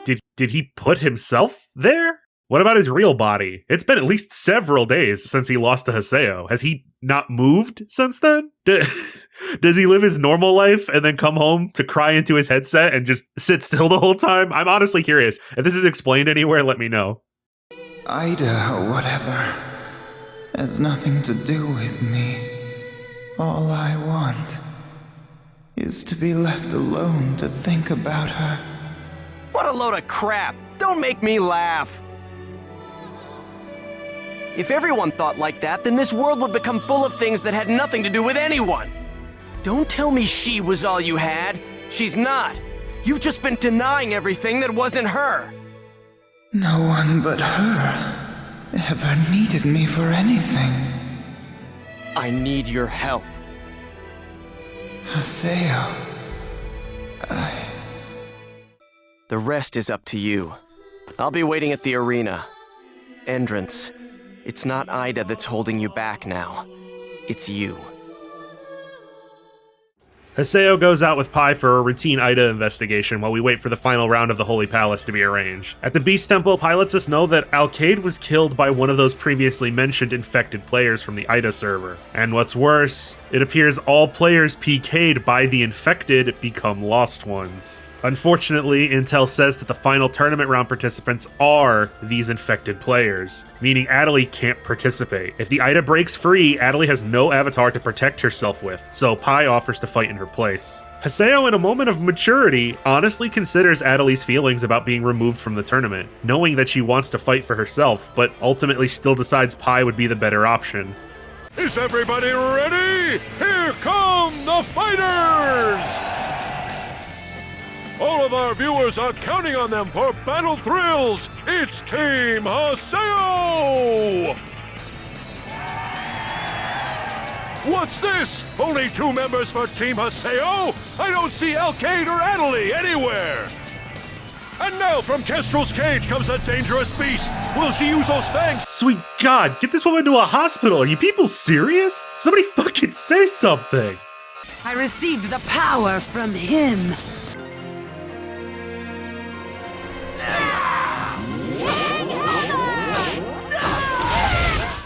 Did he put himself there? What about his real body? It's been at least several days since he lost to Haseo. Has he not moved since then? Does he live his normal life and then come home to cry into his headset and just sit still the whole time? I'm honestly curious. If this is explained anywhere, let me know. Ida or whatever has nothing to do with me. All I want is to be left alone to think about her. What a load of crap! Don't make me laugh! If everyone thought like that, then this world would become full of things that had nothing to do with anyone. Don't tell me she was all you had. She's not. You've just been denying everything that wasn't her. No one but her ever needed me for anything. I need your help. Haseo, The rest is up to you. I'll be waiting at the arena. Entrance. It's not Ida that's holding you back now. It's you. Haseo goes out with Pi for a routine Ida investigation while we wait for the final round of the Holy Palace to be arranged. At the Beast Temple, Pi lets us know that Alkaid was killed by one of those previously mentioned infected players from the Ida server. And what's worse, it appears all players PK'd by the infected become lost ones. Unfortunately, Intel says that the final tournament round participants are these infected players, meaning Adderley can't participate. If the Ida breaks free, Adderley has no avatar to protect herself with, so Pi offers to fight in her place. Haseo, in a moment of maturity, honestly considers Adderley's feelings about being removed from the tournament, knowing that she wants to fight for herself, but ultimately still decides Pi would be the better option. Is everybody ready? Here come the fighters! All of our viewers are counting on them for battle thrills. It's Team Haseo! What's this? Only 2 members for Team Haseo? I don't see Alkaid or Adderley anywhere! And now from Kestrel's cage comes a dangerous beast. Will she use those fangs? Sweet God, get this woman to a hospital. Are you people serious? Somebody fucking say something. I received the power from him.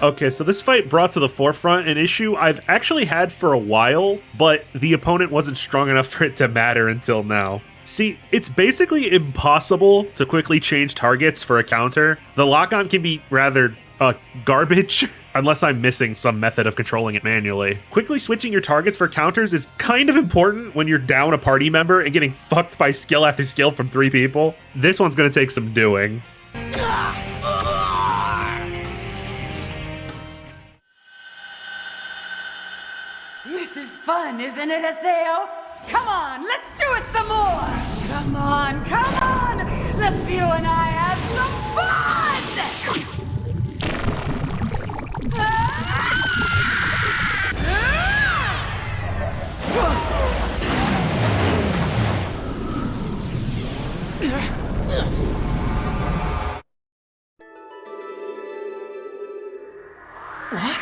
Okay, so this fight brought to the forefront an issue I've actually had for a while, but the opponent wasn't strong enough for it to matter until now. See, it's basically impossible to quickly change targets for a counter. The lock-on can be rather, garbage, unless I'm missing some method of controlling it manually. Quickly switching your targets for counters is kind of important when you're down a party member and getting fucked by skill after skill from 3 people. This one's gonna take some doing. This is fun, isn't it, Haseo? Come on, let's do it some more! Come on, come on! Let's you and I have some fun! What?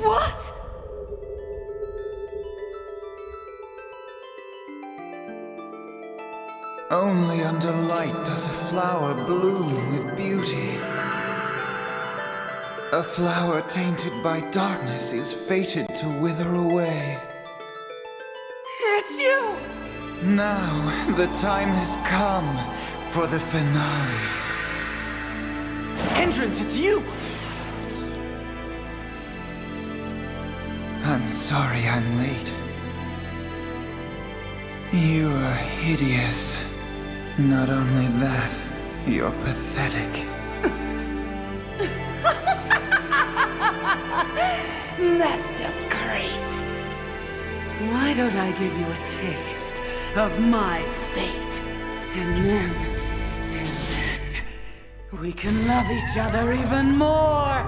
What? only under light does a flower bloom with beauty. A flower tainted by darkness is fated to wither away. It's you! Now the time has come for the finale. Entrance, it's you! I'm sorry I'm late. You are hideous. Not only that, you're pathetic. That's just great. Why don't I give you a taste of my fate? And then we can love each other even more.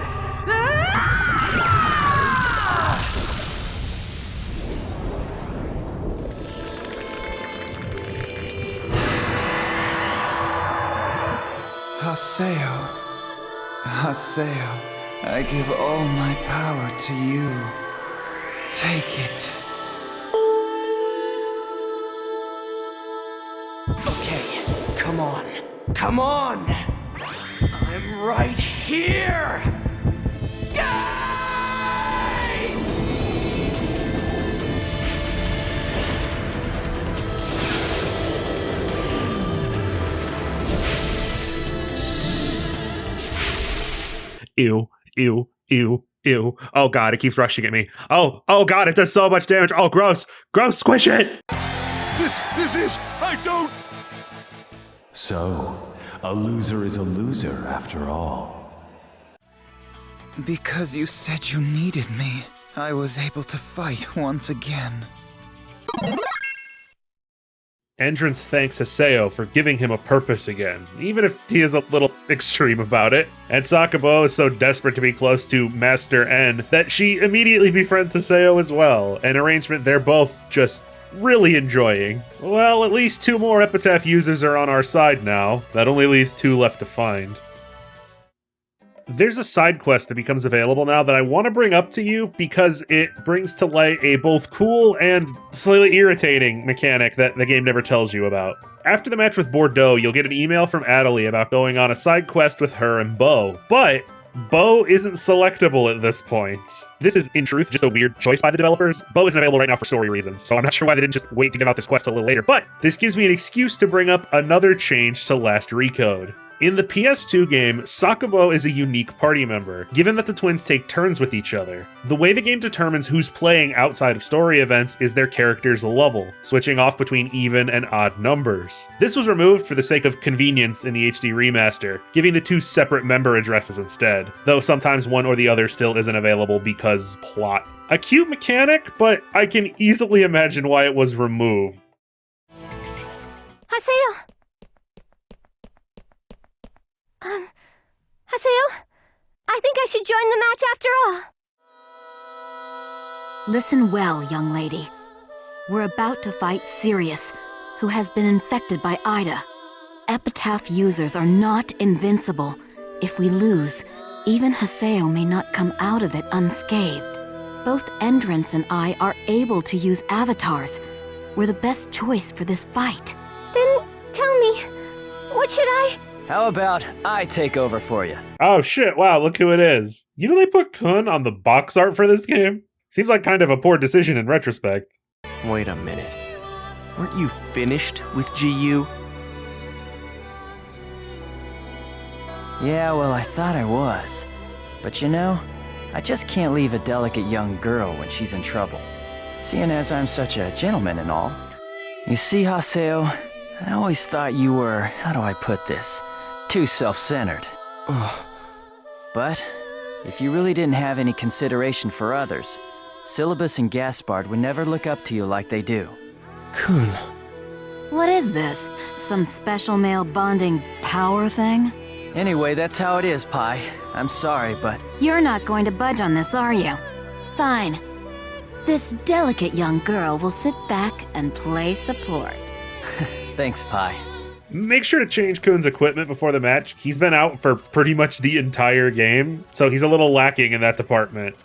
Haseo, Haseo, I give all my power to you. Take it. Okay, come on. Come on! I'm right here! Sky! Ew, ew, ew, ew. Oh god, it keeps rushing at me. Oh god, it does so much damage. Oh, gross. Gross, squish it! This is... I don't... So, a loser is a loser after all. Because you said you needed me, I was able to fight once again. Entrance thanks Haseo for giving him a purpose again, even if he is a little extreme about it. And Sakubo is so desperate to be close to Master N that she immediately befriends Haseo as well, an arrangement they're both just really enjoying. Well, at least 2 more Epitaph users are on our side now. That only leaves 2 left to find. There's a side quest that becomes available now that I want to bring up to you because it brings to light a both cool and slightly irritating mechanic that the game never tells you about. After the match with Bordeaux, you'll get an email from Adelie about going on a side quest with her and Beau, but Beau isn't selectable at this point. This is, in truth, just a weird choice by the developers. Beau isn't available right now for story reasons, so I'm not sure why they didn't just wait to give out this quest a little later, but this gives me an excuse to bring up another change to Last Recode. In the PS2 game, Sakubo is a unique party member, given that the twins take turns with each other. The way the game determines who's playing outside of story events is their character's level, switching off between even and odd numbers. This was removed for the sake of convenience in the HD remaster, giving the 2 separate member addresses instead, though sometimes one or the other still isn't available because plot. A cute mechanic, but I can easily imagine why it was removed. Haseo! Haseo? I think I should join the match after all. Listen well, young lady. We're about to fight Sirius, who has been infected by Ida. Epitaph users are not invincible. If we lose, even Haseo may not come out of it unscathed. Both Endrance and I are able to use avatars. We're the best choice for this fight. Then tell me, what should I... How about I take over for you? Oh shit, wow, look who it is. You know they put Kun on the box art for this game? Seems like kind of a poor decision in retrospect. Wait a minute. Weren't you finished with GU? Yeah, well, I thought I was. But you know, I just can't leave a delicate young girl when she's in trouble. Seeing as I'm such a gentleman and all. You see, Haseo, I always thought you were, how do I put this, too self-centered. But if you really didn't have any consideration for others, Syllabus and Gaspard would never look up to you like they do. Kun. What is this? Some special male bonding power thing? Anyway, that's how it is, Pi. I'm sorry, but... You're not going to budge on this, are you? Fine. This delicate young girl will sit back and play support. Thanks, Pi. Make sure to change Kun's equipment before the match. He's been out for pretty much the entire game, so he's a little lacking in that department.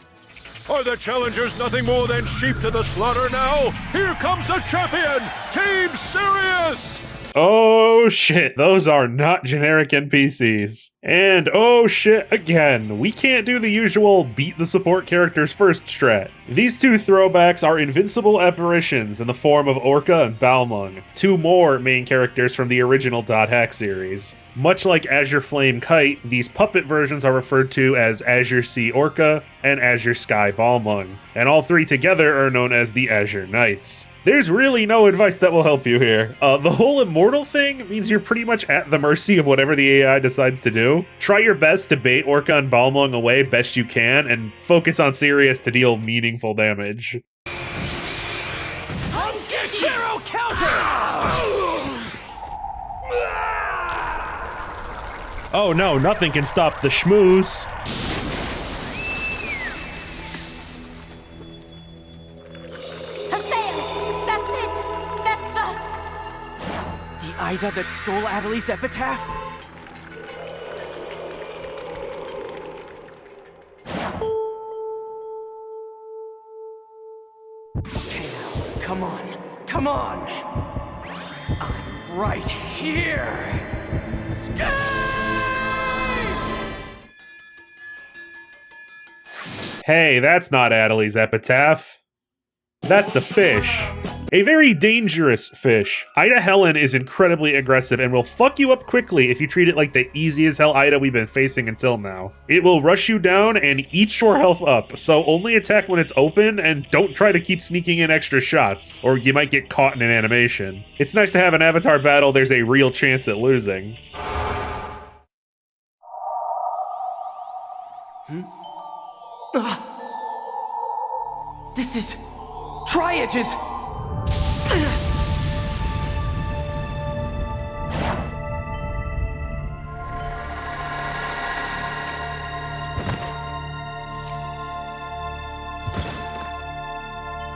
Are the challengers nothing more than sheep to the slaughter now? Here comes a champion! Team Sirius! Oh shit, those are not generic NPCs. And oh shit again, we can't do the usual beat the support characters first strat. These 2 throwbacks are invincible apparitions in the form of Orca and Balmung, 2 more main characters from the original .hack series. Much like Azure Flame Kite, these puppet versions are referred to as Azure Sea Orca and Azure Sky Balmung, and all 3 together are known as the Azure Knights. There's really no advice that will help you here. The whole immortal thing means you're pretty much at the mercy of whatever the AI decides to do. Try your best to bait Orca and Balmung away best you can, and focus on Sirius to deal meaningful damage. Hero counter! Oh no, nothing can stop the schmooze. Ida that stole Adelie's epitaph? Okay now, come on, come on! I'm right here! Hey, that's not Adelie's epitaph. That's a fish. A very dangerous fish. Ida Helen is incredibly aggressive and will fuck you up quickly if you treat it like the easy as hell Ida we've been facing until now. It will rush you down and eat your health up, so only attack when it's open and don't try to keep sneaking in extra shots, or you might get caught in an animation. It's nice to have an avatar battle there's a real chance at losing. This is Tri-Edge's.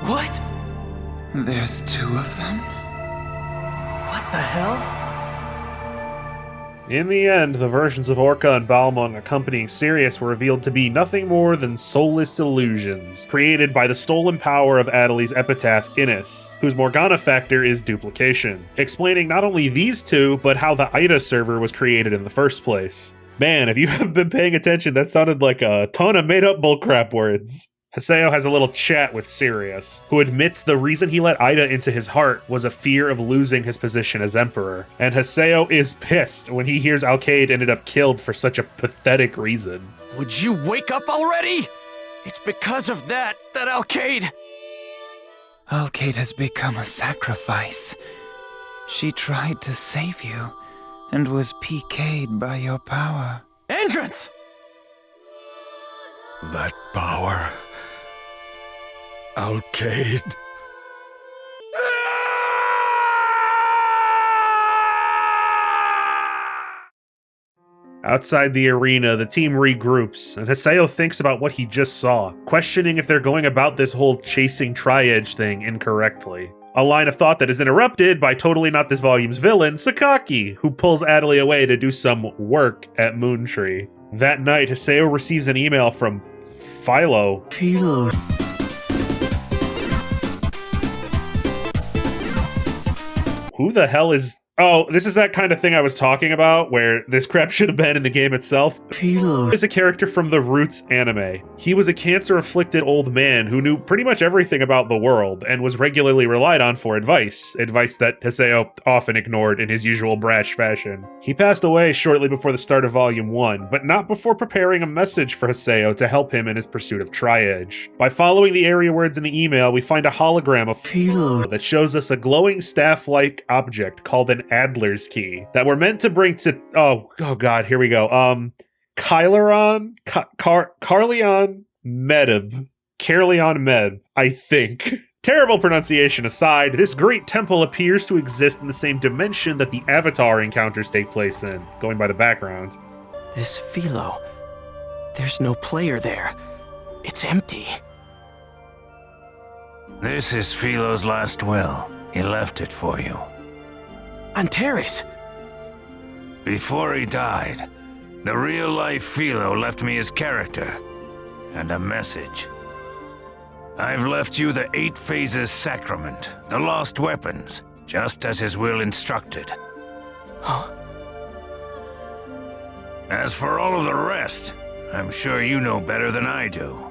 What? There's two of them? What the hell? In the end, the versions of Orca and Balmung accompanying Sirius were revealed to be nothing more than soulless illusions, created by the stolen power of Adeli's epitaph Innis, whose Morgana factor is duplication, explaining not only these two, but how the Ida server was created in the first place. Man, if you haven't been paying attention, that sounded like a ton of made-up bullcrap words. Haseo has a little chat with Sirius, who admits the reason he let Ida into his heart was a fear of losing his position as Emperor, and Haseo is pissed when he hears Alkaid ended up killed for such a pathetic reason. Would you wake up already? It's because of that Alkaid... Alkaid has become a sacrifice. She tried to save you, and was PK'd by your power. Entrance! That power... Alkaid... Outside the arena, the team regroups, and Haseo thinks about what he just saw, questioning if they're going about this whole chasing Tri-Edge thing incorrectly. A line of thought that is interrupted by totally not this volume's villain, Sakaki, who pulls Adeli away to do some work at Moontree. That night, Haseo receives an email from Philo. Who the hell is... Oh, this is that kind of thing I was talking about, where this crap should have been in the game itself. Philo is a character from the Roots anime. He was a cancer-afflicted old man who knew pretty much everything about the world, and was regularly relied on for advice that Haseo often ignored in his usual brash fashion. He passed away shortly before the start of Volume 1, but not before preparing a message for Haseo to help him in his pursuit of Tri-Edge. By following the area words in the email, we find a hologram of Philo that shows us a glowing staff-like object called an Adler's Key that were meant to bring to oh god, here we go. Carleon Med, I think. Terrible pronunciation aside, this great temple appears to exist in the same dimension that the Avatar encounters take place in, going by the background. This Philo... There's no player there. It's empty. This is Philo's last will. He left it for you. Antares! Before he died, the real-life Philo left me his character and a message. I've left you the 8 Phases Sacrament, the lost weapons, just as his will instructed. Huh? As for all of the rest, I'm sure you know better than I do.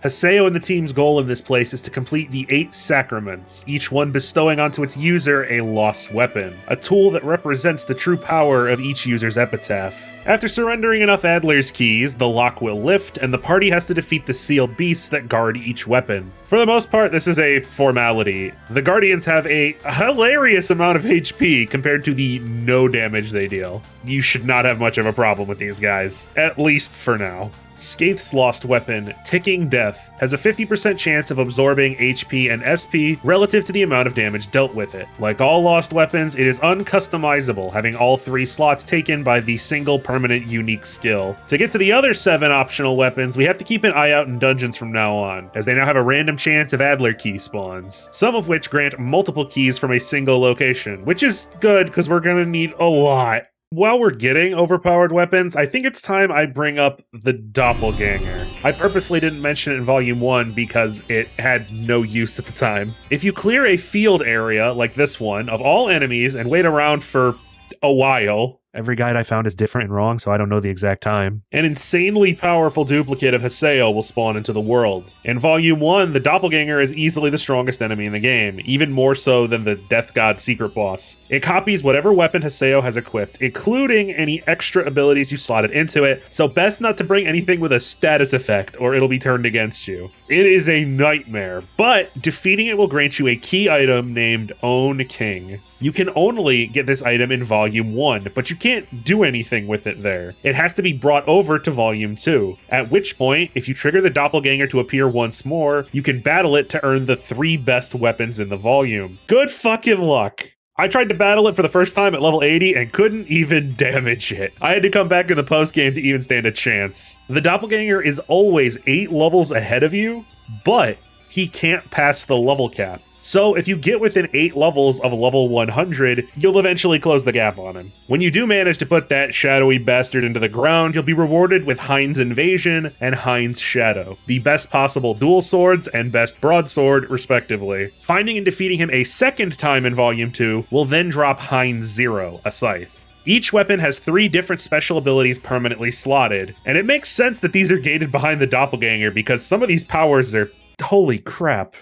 Haseo and the team's goal in this place is to complete the 8 sacraments, each one bestowing onto its user a lost weapon, a tool that represents the true power of each user's epitaph. After surrendering enough Adler's keys, the lock will lift, and the party has to defeat the sealed beasts that guard each weapon. For the most part, this is a formality. The Guardians have a hilarious amount of HP compared to the no damage they deal. You should not have much of a problem with these guys, at least for now. Skaith's lost weapon, Ticking Death, has a 50% chance of absorbing HP and SP relative to the amount of damage dealt with it. Like all lost weapons, it is uncustomizable, having all 3 slots taken by the single permanent unique skill. To get to the other 7 optional weapons, we have to keep an eye out in dungeons from now on, as they now have a random chance of Adler key spawns, some of which grant multiple keys from a single location, which is good because we're gonna need a lot. While we're getting overpowered weapons, I think it's time I bring up the Doppelganger. I purposely didn't mention it in Volume 1 because it had no use at the time. If you clear a field area like this one of all enemies and wait around for a while, Every guide I found is different and wrong, so I don't know the exact time. An insanely powerful duplicate of Haseo will spawn into the world. In Volume 1, the Doppelganger is easily the strongest enemy in the game, even more so than the Death God secret boss. It copies whatever weapon Haseo has equipped, including any extra abilities you slotted into it, so best not to bring anything with a status effect or it'll be turned against you. It is a nightmare, but defeating it will grant you a key item named Own King. You can only get this item in Volume 1, but you can't do anything with it there. It has to be brought over to Volume 2, at which point, if you trigger the Doppelganger to appear once more, you can battle it to earn the 3 best weapons in the volume. Good fucking luck! I tried to battle it for the first time at level 80 and couldn't even damage it. I had to come back in the post-game to even stand a chance. The Doppelganger is always 8 levels ahead of you, but he can't pass the level cap. So if you get within 8 levels of level 100, you'll eventually close the gap on him. When you do manage to put that shadowy bastard into the ground, you'll be rewarded with Hein's Invasion and Hein's Shadow, the best possible dual swords and best broadsword, respectively. Finding and defeating him a second time in Volume 2 will then drop Hein's Zero, a scythe. Each weapon has 3 different special abilities permanently slotted, and it makes sense that these are gated behind the Doppelganger because some of these powers are... holy crap.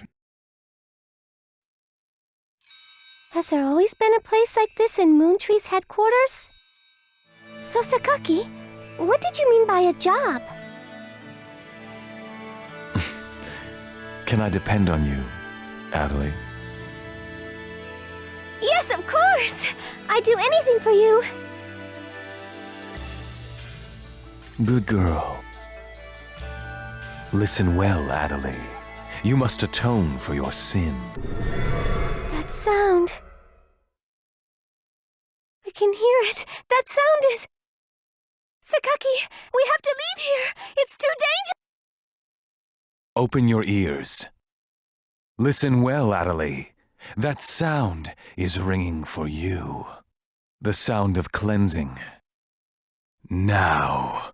Has there always been a place like this in Moontree's headquarters? So, Sakaki, what did you mean by a job? Can I depend on you, Adley? Yes, of course! I'd do anything for you. Good girl. Listen well, Adley. You must atone for your sin. That sound. I can hear it. That sound is... Sakaki, we have to leave here. It's too dangerous. Open your ears. Listen well, Adley. That sound is ringing for you. The sound of cleansing. Now,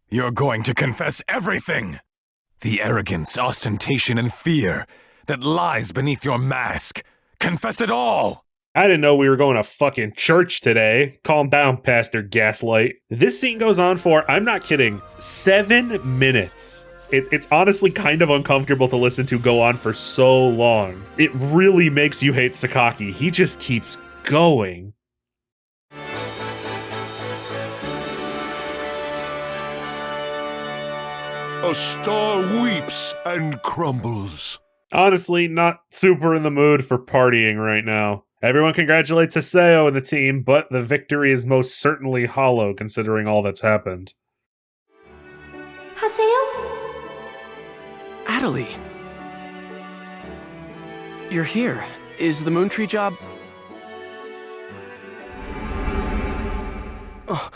you're going to confess everything! The arrogance, ostentation, and fear that lies beneath your mask. Confess it all! I didn't know we were going to fucking church today. Calm down, Pastor Gaslight. This scene goes on for, I'm not kidding, 7 minutes. It's honestly kind of uncomfortable to listen to go on for so long. It really makes you hate Sakaki. He just keeps going. A star weeps and crumbles. Honestly, not super in the mood for partying right now. Everyone congratulates Haseo and the team, but the victory is most certainly hollow considering all that's happened. Haseo? Adley! You're here. Is the Moontree job... Oh.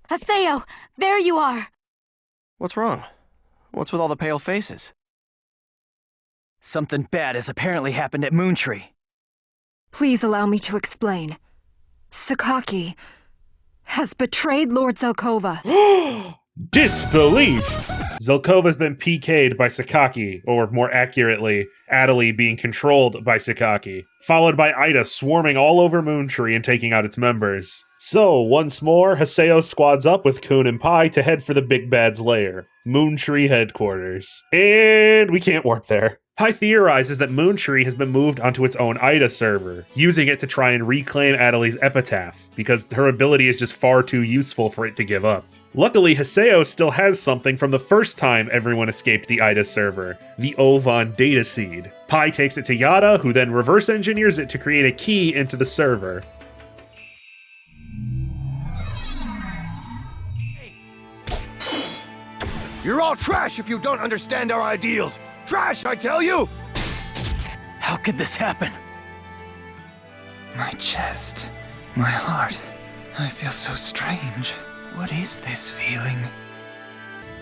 Haseo, there you are! What's wrong? What's with all the pale faces? Something bad has apparently happened at Moontree. Please allow me to explain. Sakaki has betrayed Lord Zelkova. Disbelief! Zelkova's been PK'd by Sakaki, or more accurately, Adley being controlled by Sakaki, followed by Ida swarming all over Moontree and taking out its members. So, once more, Haseo squads up with Kun and Pi to head for the Big Bad's lair, Moontree headquarters. And we can't warp there. Pi theorizes that Moontree has been moved onto its own Ida server, using it to try and reclaim Adley's epitaph, because her ability is just far too useful for it to give up. Luckily, Haseo still has something from the first time everyone escaped the Ida server, the Ovan data seed. Pi takes it to Yada, who then reverse engineers it to create a key into the server. You're all trash if you don't understand our ideals! Trash, I tell you! How could this happen? My chest, my heart. I feel so strange. What is this feeling?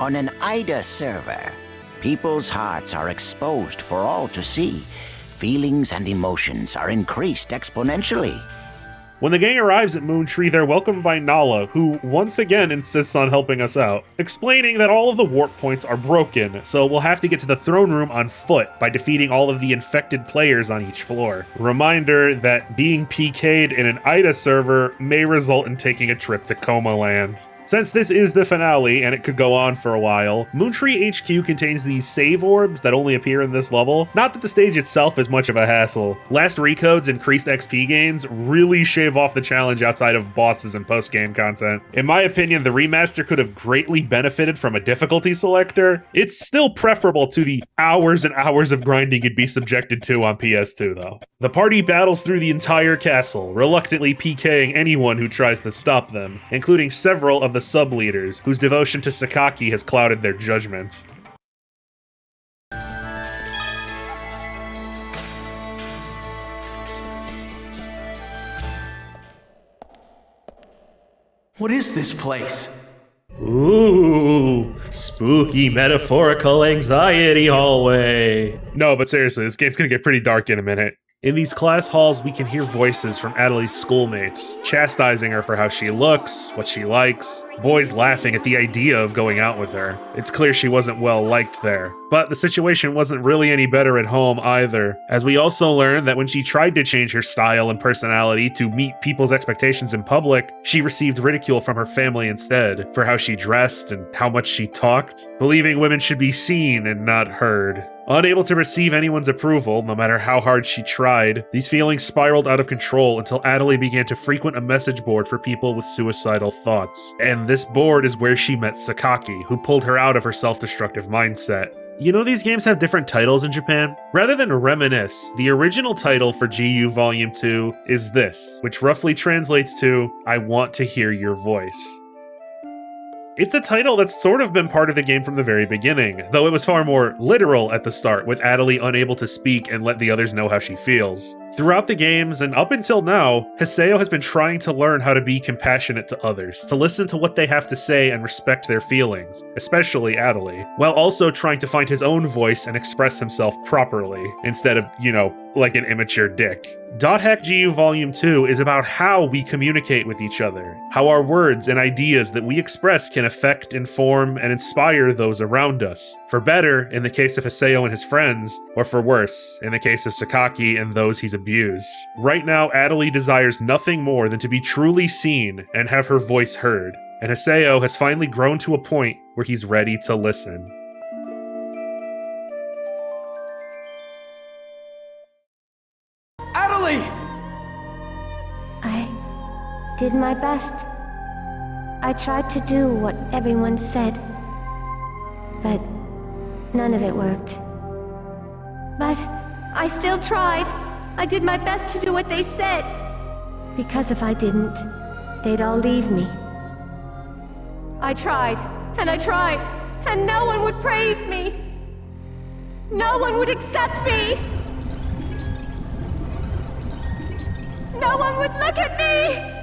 On an Ida server, people's hearts are exposed for all to see. Feelings and emotions are increased exponentially. When the gang arrives at Moontree, they're welcomed by Nala, who once again insists on helping us out, explaining that all of the warp points are broken, so we'll have to get to the throne room on foot by defeating all of the infected players on each floor. Reminder that being PK'd in an IDA server may result in taking a trip to Coma Land. Since this is the finale, and it could go on for a while, Moontree HQ contains these save orbs that only appear in this level. Not that the stage itself is much of a hassle. Last recode's increased XP gains really shave off the challenge outside of bosses and post-game content. In my opinion, the remaster could have greatly benefited from a difficulty selector. It's still preferable to the hours and hours of grinding you'd be subjected to on PS2, though. The party battles through the entire castle, reluctantly PKing anyone who tries to stop them, including several of the sub-leaders, whose devotion to Sakaki has clouded their judgment. What is this place? Ooh, spooky metaphorical anxiety hallway. No, but seriously, this game's gonna get pretty dark in a minute. In these class halls, we can hear voices from Adeli's schoolmates, chastising her for how she looks, what she likes, boys laughing at the idea of going out with her. It's clear she wasn't well liked there. But the situation wasn't really any better at home either, as we also learn that when she tried to change her style and personality to meet people's expectations in public, she received ridicule from her family instead, for how she dressed and how much she talked, believing women should be seen and not heard. Unable to receive anyone's approval, no matter how hard she tried, these feelings spiraled out of control until Adeli began to frequent a message board for people with suicidal thoughts. And this board is where she met Sakaki, who pulled her out of her self-destructive mindset. You know these games have different titles in Japan? Rather than Reminisce, the original title for GU Volume 2 is this, which roughly translates to, I want to hear your voice. It's a title that's sort of been part of the game from the very beginning, though it was far more literal at the start, with Adeli unable to speak and let the others know how she feels. Throughout the games, and up until now, Haseo has been trying to learn how to be compassionate to others, to listen to what they have to say and respect their feelings, especially Adeli, while also trying to find his own voice and express himself properly, instead of, like an immature dick. .hack GU Volume 2 is about how we communicate with each other, how our words and ideas that we express can affect, inform, and inspire those around us. For better, in the case of Haseo and his friends, or for worse, in the case of Sakaki and those he's abused. Right now, Adeli desires nothing more than to be truly seen and have her voice heard, and Haseo has finally grown to a point where he's ready to listen. Adeli! I did my best. I tried to do what everyone said, but none of it worked. But I still tried. I did my best to do what they said. Because if I didn't, they'd all leave me. I tried, and no one would praise me. No one would accept me. No one would look at me!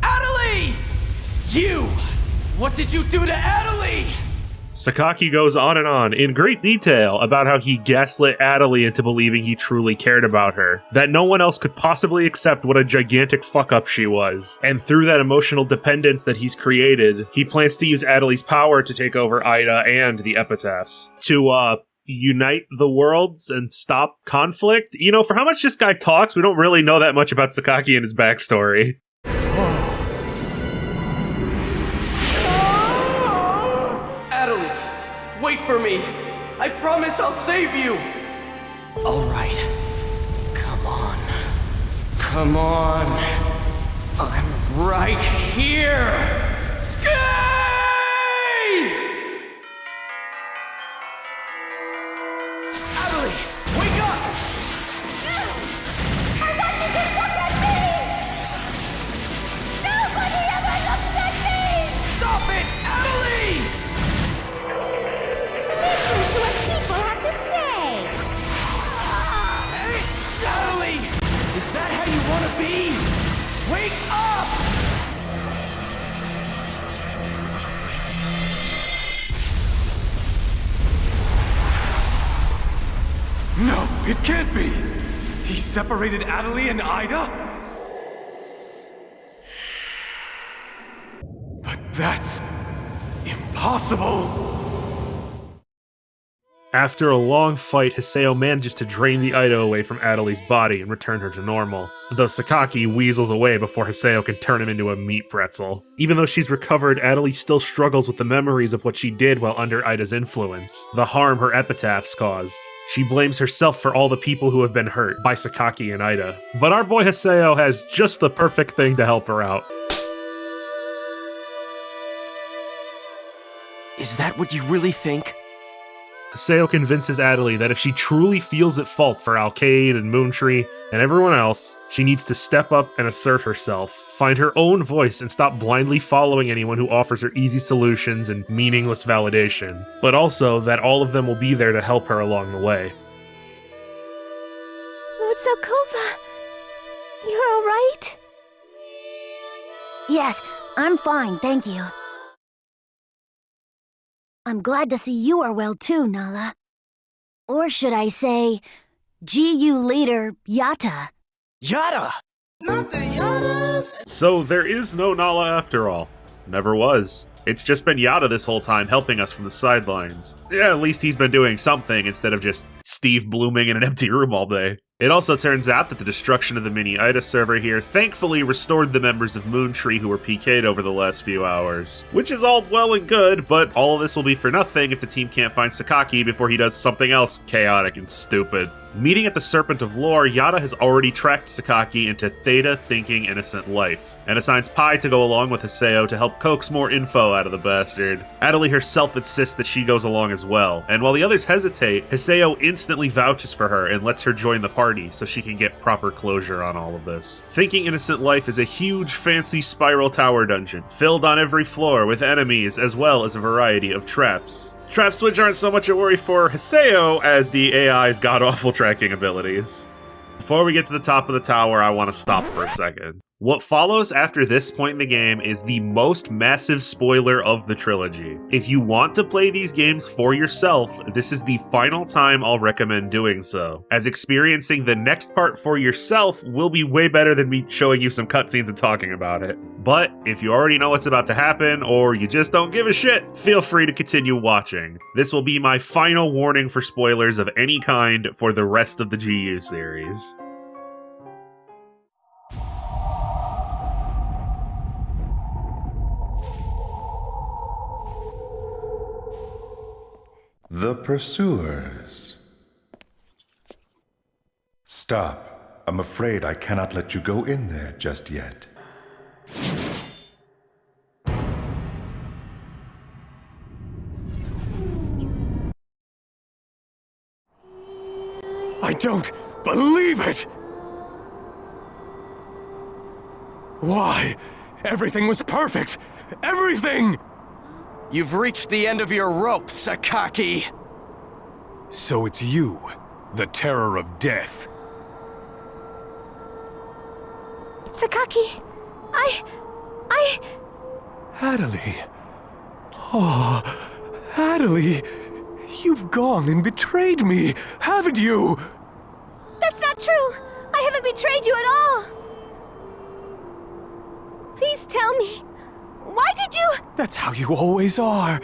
Adeli! You! What did you do to Adeli? Sakaki goes on and on in great detail about how he gaslit Adeli into believing he truly cared about her, that no one else could possibly accept what a gigantic fuck-up she was. And through that emotional dependence that he's created, he plans to use Adeli's power to take over Ida and the Epitaphs. To, unite the worlds and stop conflict? For how much this guy talks, we don't really know that much about Sakaki and his backstory. Wait for me! I promise I'll save you! Alright. Come on. Come on. I'm right here! Adeli! Wake up! I want you to look at me! Nobody ever looks at me! Stop it! Adeli! Listen to what people have to say! Hey, Adeli! Is that how you want to be? Wake up! No, it can't be! He separated Adelie and Ida? But that's impossible! After a long fight, Haseo manages to drain the Ida away from Adelie's body and return her to normal, though Sakaki weasels away before Haseo can turn him into a meat pretzel. Even though she's recovered, Adelie still struggles with the memories of what she did while under Ida's influence, the harm her epitaphs caused. She blames herself for all the people who have been hurt by Sakaki and Ida. But our boy Haseo has just the perfect thing to help her out. Is that what you really think? Haseo convinces Adelie that if she truly feels at fault for Alkaid and Moontree and everyone else, she needs to step up and assert herself, find her own voice, and stop blindly following anyone who offers her easy solutions and meaningless validation, but also that all of them will be there to help her along the way. Lord Zelkova, you're all right? Yes, I'm fine, thank you. I'm glad to see you are well too, Nala. Or should I say, GU leader Yatta. Yatta! Not the Yattas! So there is no Nala after all. Never was. It's just been Yatta this whole time helping us from the sidelines. Yeah, at least he's been doing something instead of just Steve blooming in an empty room all day. It also turns out that the destruction of the mini Ida server here thankfully restored the members of Moontree who were PK'd over the last few hours. Which is all well and good, but all of this will be for nothing if the team can't find Sakaki before he does something else chaotic and stupid. Meeting at the Serpent of Lore, Yatta has already tracked Sakaki into Theta thinking innocent life, and assigns Pi to go along with Haseo to help coax more info out of the bastard. Adelie herself insists that she goes along as well, and while the others hesitate, Haseo instantly vouches for her and lets her join the party so she can get proper closure on all of this. Thinking Innocent Life is a huge fancy spiral tower dungeon, filled on every floor with enemies as well as a variety of traps. Traps which aren't so much a worry for Haseo as the AI's god-awful tracking abilities. Before we get to the top of the tower, I want to stop for a second. What follows after this point in the game is the most massive spoiler of the trilogy. If you want to play these games for yourself, this is the final time I'll recommend doing so, as experiencing the next part for yourself will be way better than me showing you some cutscenes and talking about it. But if you already know what's about to happen, or you just don't give a shit, feel free to continue watching. This will be my final warning for spoilers of any kind for the rest of the GU series. The Pursuers. Stop. I'm afraid I cannot let you go in there just yet. I don't believe it! Why? Everything was perfect! Everything! You've reached the end of your rope, Sakaki! So it's you, the terror of death. Sakaki, Adelie. Oh, Adelie. You've gone and betrayed me, haven't you? That's not true! I haven't betrayed you at all! Please tell me, why did you— That's how you always are.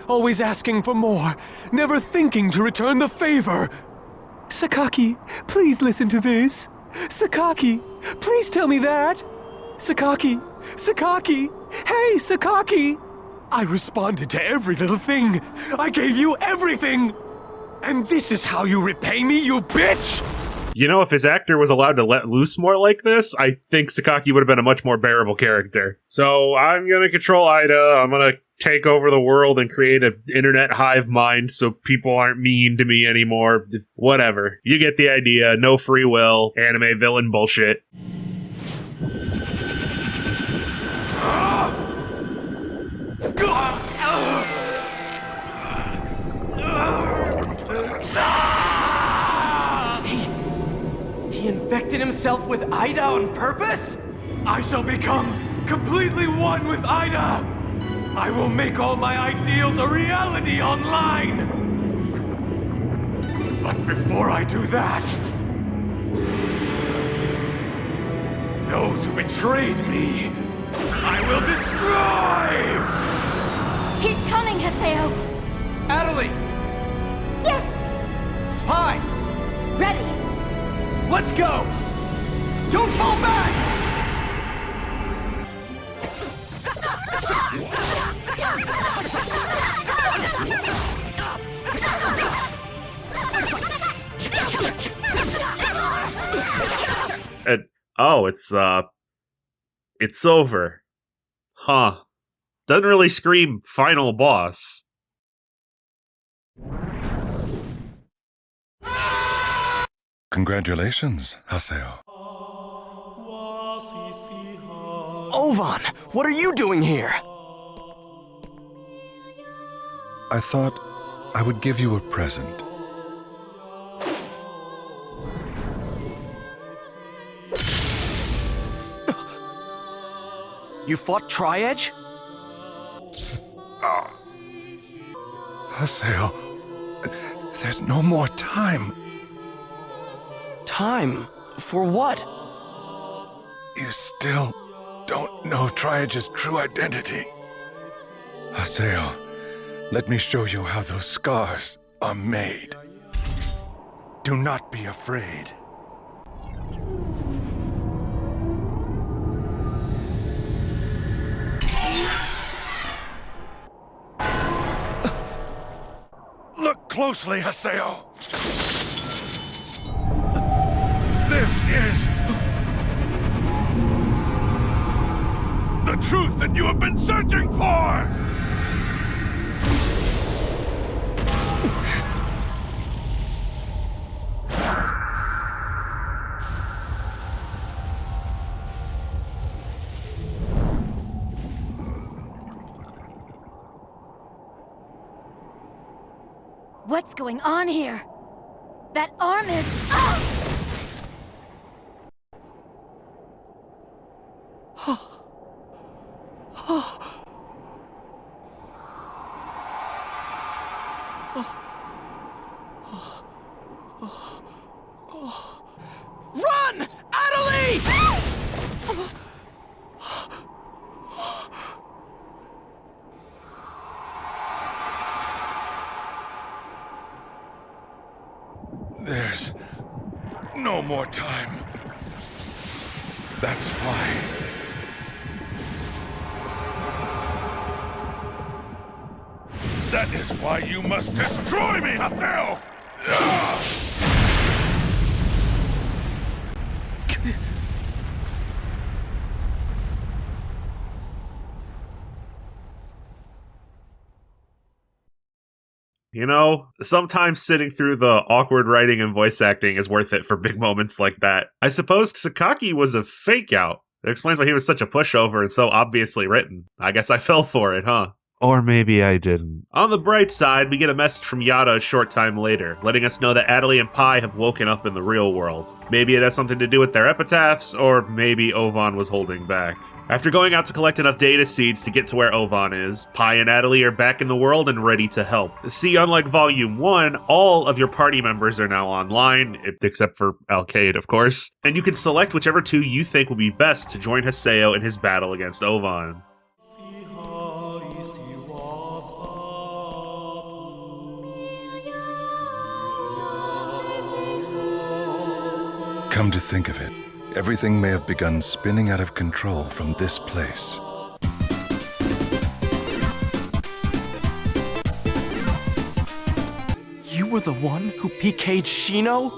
Always asking for more, never thinking to return the favor. Sakaki, please listen to this. Sakaki, please tell me that. Sakaki, Sakaki, hey Sakaki! I responded to every little thing. I gave you everything! And this is how you repay me, you bitch! You know, if his actor was allowed to let loose more like this, I think Sakaki would have been a much more bearable character. So I'm gonna control Ida, I'm gonna take over the world and create an internet hive mind so people aren't mean to me anymore. Whatever. You get the idea. No free will. Anime villain bullshit. He infected himself with Ida on purpose? I shall become completely one with Ida! I will make all my ideals a reality online! But But before I do that, those who betrayed me, I will destroy! He's coming, Haseo! Adelie! Yes! Hi! Ready! Let's go! Don't fall back! And oh, it's over. Huh. Doesn't really scream final boss. Congratulations, Haseo. Ovan, what are you doing here? I thought I would give you a present. You fought Tri-Edge? Haseo, there's no more time. Time? For what? You still don't know Tri-Edge's true identity. Haseo, let me show you how those scars are made. Do not be afraid. Look closely, Haseo. This is the truth that you have been searching for! What's going on here? That arm is... Ah! Run! Adelie! There's no more time. That's why. That is why you must destroy me, Haseo! You know, sometimes sitting through the awkward writing and voice acting is worth it for big moments like that. I suppose Sakaki was a fake out. It explains why he was such a pushover and so obviously written. I guess I fell for it, huh? Or maybe I didn't. On the bright side, we get a message from Yada a short time later, letting us know that Adelie and Pi have woken up in the real world. Maybe it has something to do with their epitaphs, or maybe Ovan was holding back. After going out to collect enough data seeds to get to where Ovan is, Pi and Adelie are back in the world and ready to help. See, unlike Volume 1, all of your party members are now online, except for Alkaid, of course, and you can select whichever two you think will be best to join Haseo in his battle against Ovan. Come to think of it, everything may have begun spinning out of control from this place. You were the one who PK'd Shino?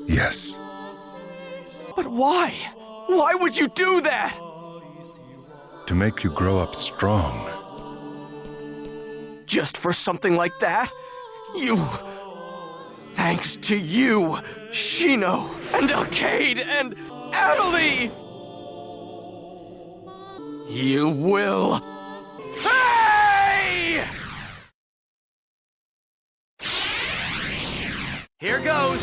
Yes. But why? Why would you do that? To make you grow up strong. Just for something like that? Thanks to you, Shino, and Alkaid, and Adelie! You will... Hey! Here goes!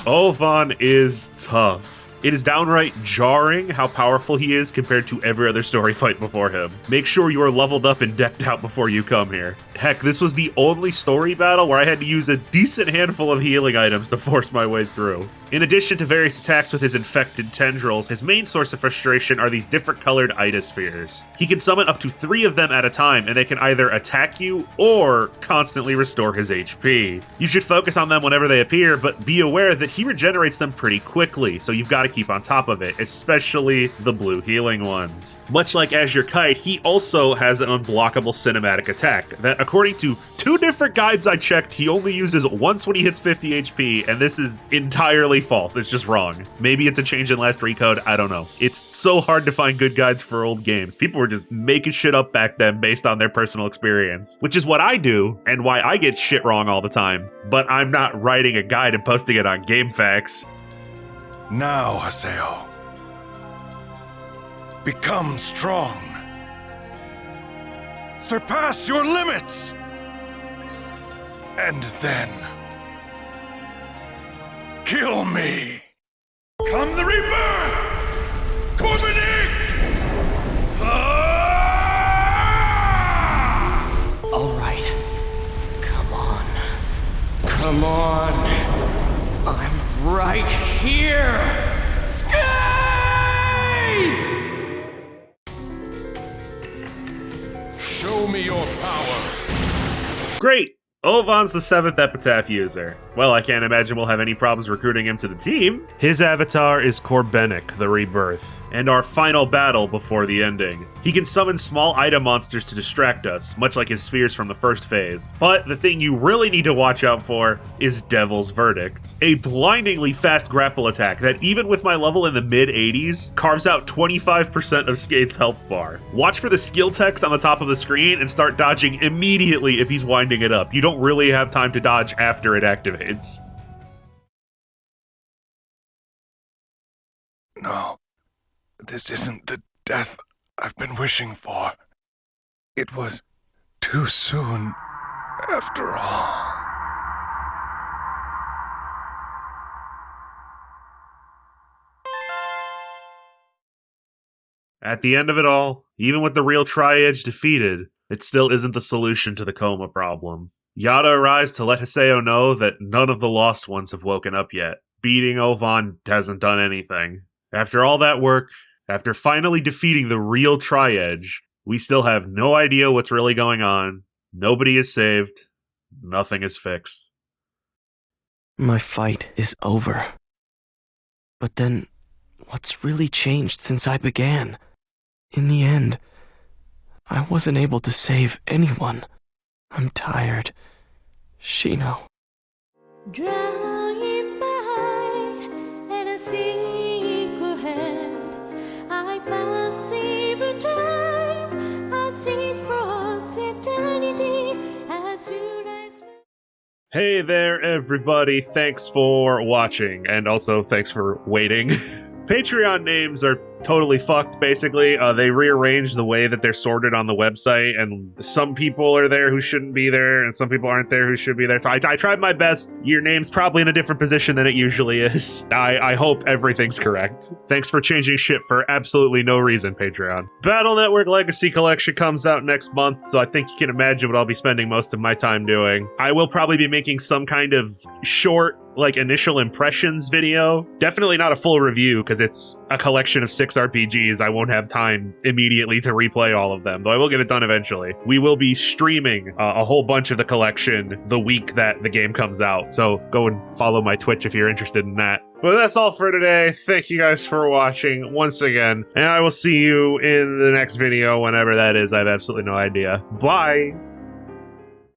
Ovan is tough. It is downright jarring how powerful he is compared to every other story fight before him. Make sure you are leveled up and decked out before you come here. Heck, this was the only story battle where I had to use a decent handful of healing items to force my way through. In addition to various attacks with his infected tendrils, his main source of frustration are these different colored Ida spheres. He can summon up to 3 of them at a time, and they can either attack you or constantly restore his HP. You should focus on them whenever they appear, but be aware that he regenerates them pretty quickly, so you've got to keep on top of it, especially the blue healing ones. Much like Azure Kite, he also has an unblockable cinematic attack that, according to 2 different guides I checked, he only uses once when he hits 50 HP, and this is entirely false. It's just wrong. Maybe it's a change in last recode, I don't know. It's so hard to find good guides for old games. People were just making shit up back then based on their personal experience, which is what I do and why I get shit wrong all the time. But I'm not writing a guide and posting it on GameFAQs. Now, Haseo. Become strong. Surpass your limits. And then kill me. Come the rebirth! Corbinic! All right. Come on. Come on. I'm right here. Show me your power. Great! Ovan's the 7th Epitaph user. Well, I can't imagine we'll have any problems recruiting him to the team. His avatar is Corbinic, the Rebirth, and our final battle before the ending. He can summon small item monsters to distract us, much like his spheres from the first phase. But the thing you really need to watch out for is Devil's Verdict, a blindingly fast grapple attack that, even with my level in the mid-80s, carves out 25% of Skate's health bar. Watch for the skill text on the top of the screen and start dodging immediately if he's winding it up. You don't really have time to dodge after it activates. No, this isn't the death I've been wishing for. It was too soon, after all. At the end of it all, even with the real Tri-Edge defeated, it still isn't the solution to the coma problem. Yada arrives to let Haseo know that none of the Lost Ones have woken up yet. Beating Ovan hasn't done anything. After all that work, after finally defeating the real Tri-Edge, we still have no idea what's really going on. Nobody is saved. Nothing is fixed. My fight is over. But then, what's really changed since I began? In the end, I wasn't able to save anyone. I'm tired. Shino. Drawing by and a secret hand, I pass every time I see it frost eternity as soon as. Hey there, everybody. Thanks for watching, and also thanks for waiting. Patreon names are totally fucked, basically. They rearranged the way that they're sorted on the website, and some people are there who shouldn't be there, and some people aren't there who should be there. So I tried my best. Your name's probably in a different position than it usually is. I hope everything's correct. Thanks for changing shit for absolutely no reason, Patreon. Battle Network Legacy Collection comes out next month, so I think you can imagine what I'll be spending most of my time doing. I will probably be making some kind of short, like, initial impressions video. Definitely not a full review, because it's a collection of 6 RPGs. I won't have time immediately to replay all of them, though I will get it done eventually. We will be streaming a whole bunch of the collection the week that the game comes out, so go and follow my Twitch if you're interested in that. But that's all for today. Thank you guys for watching once again, and I will see you in the next video, whenever that is. I have absolutely no idea. Bye!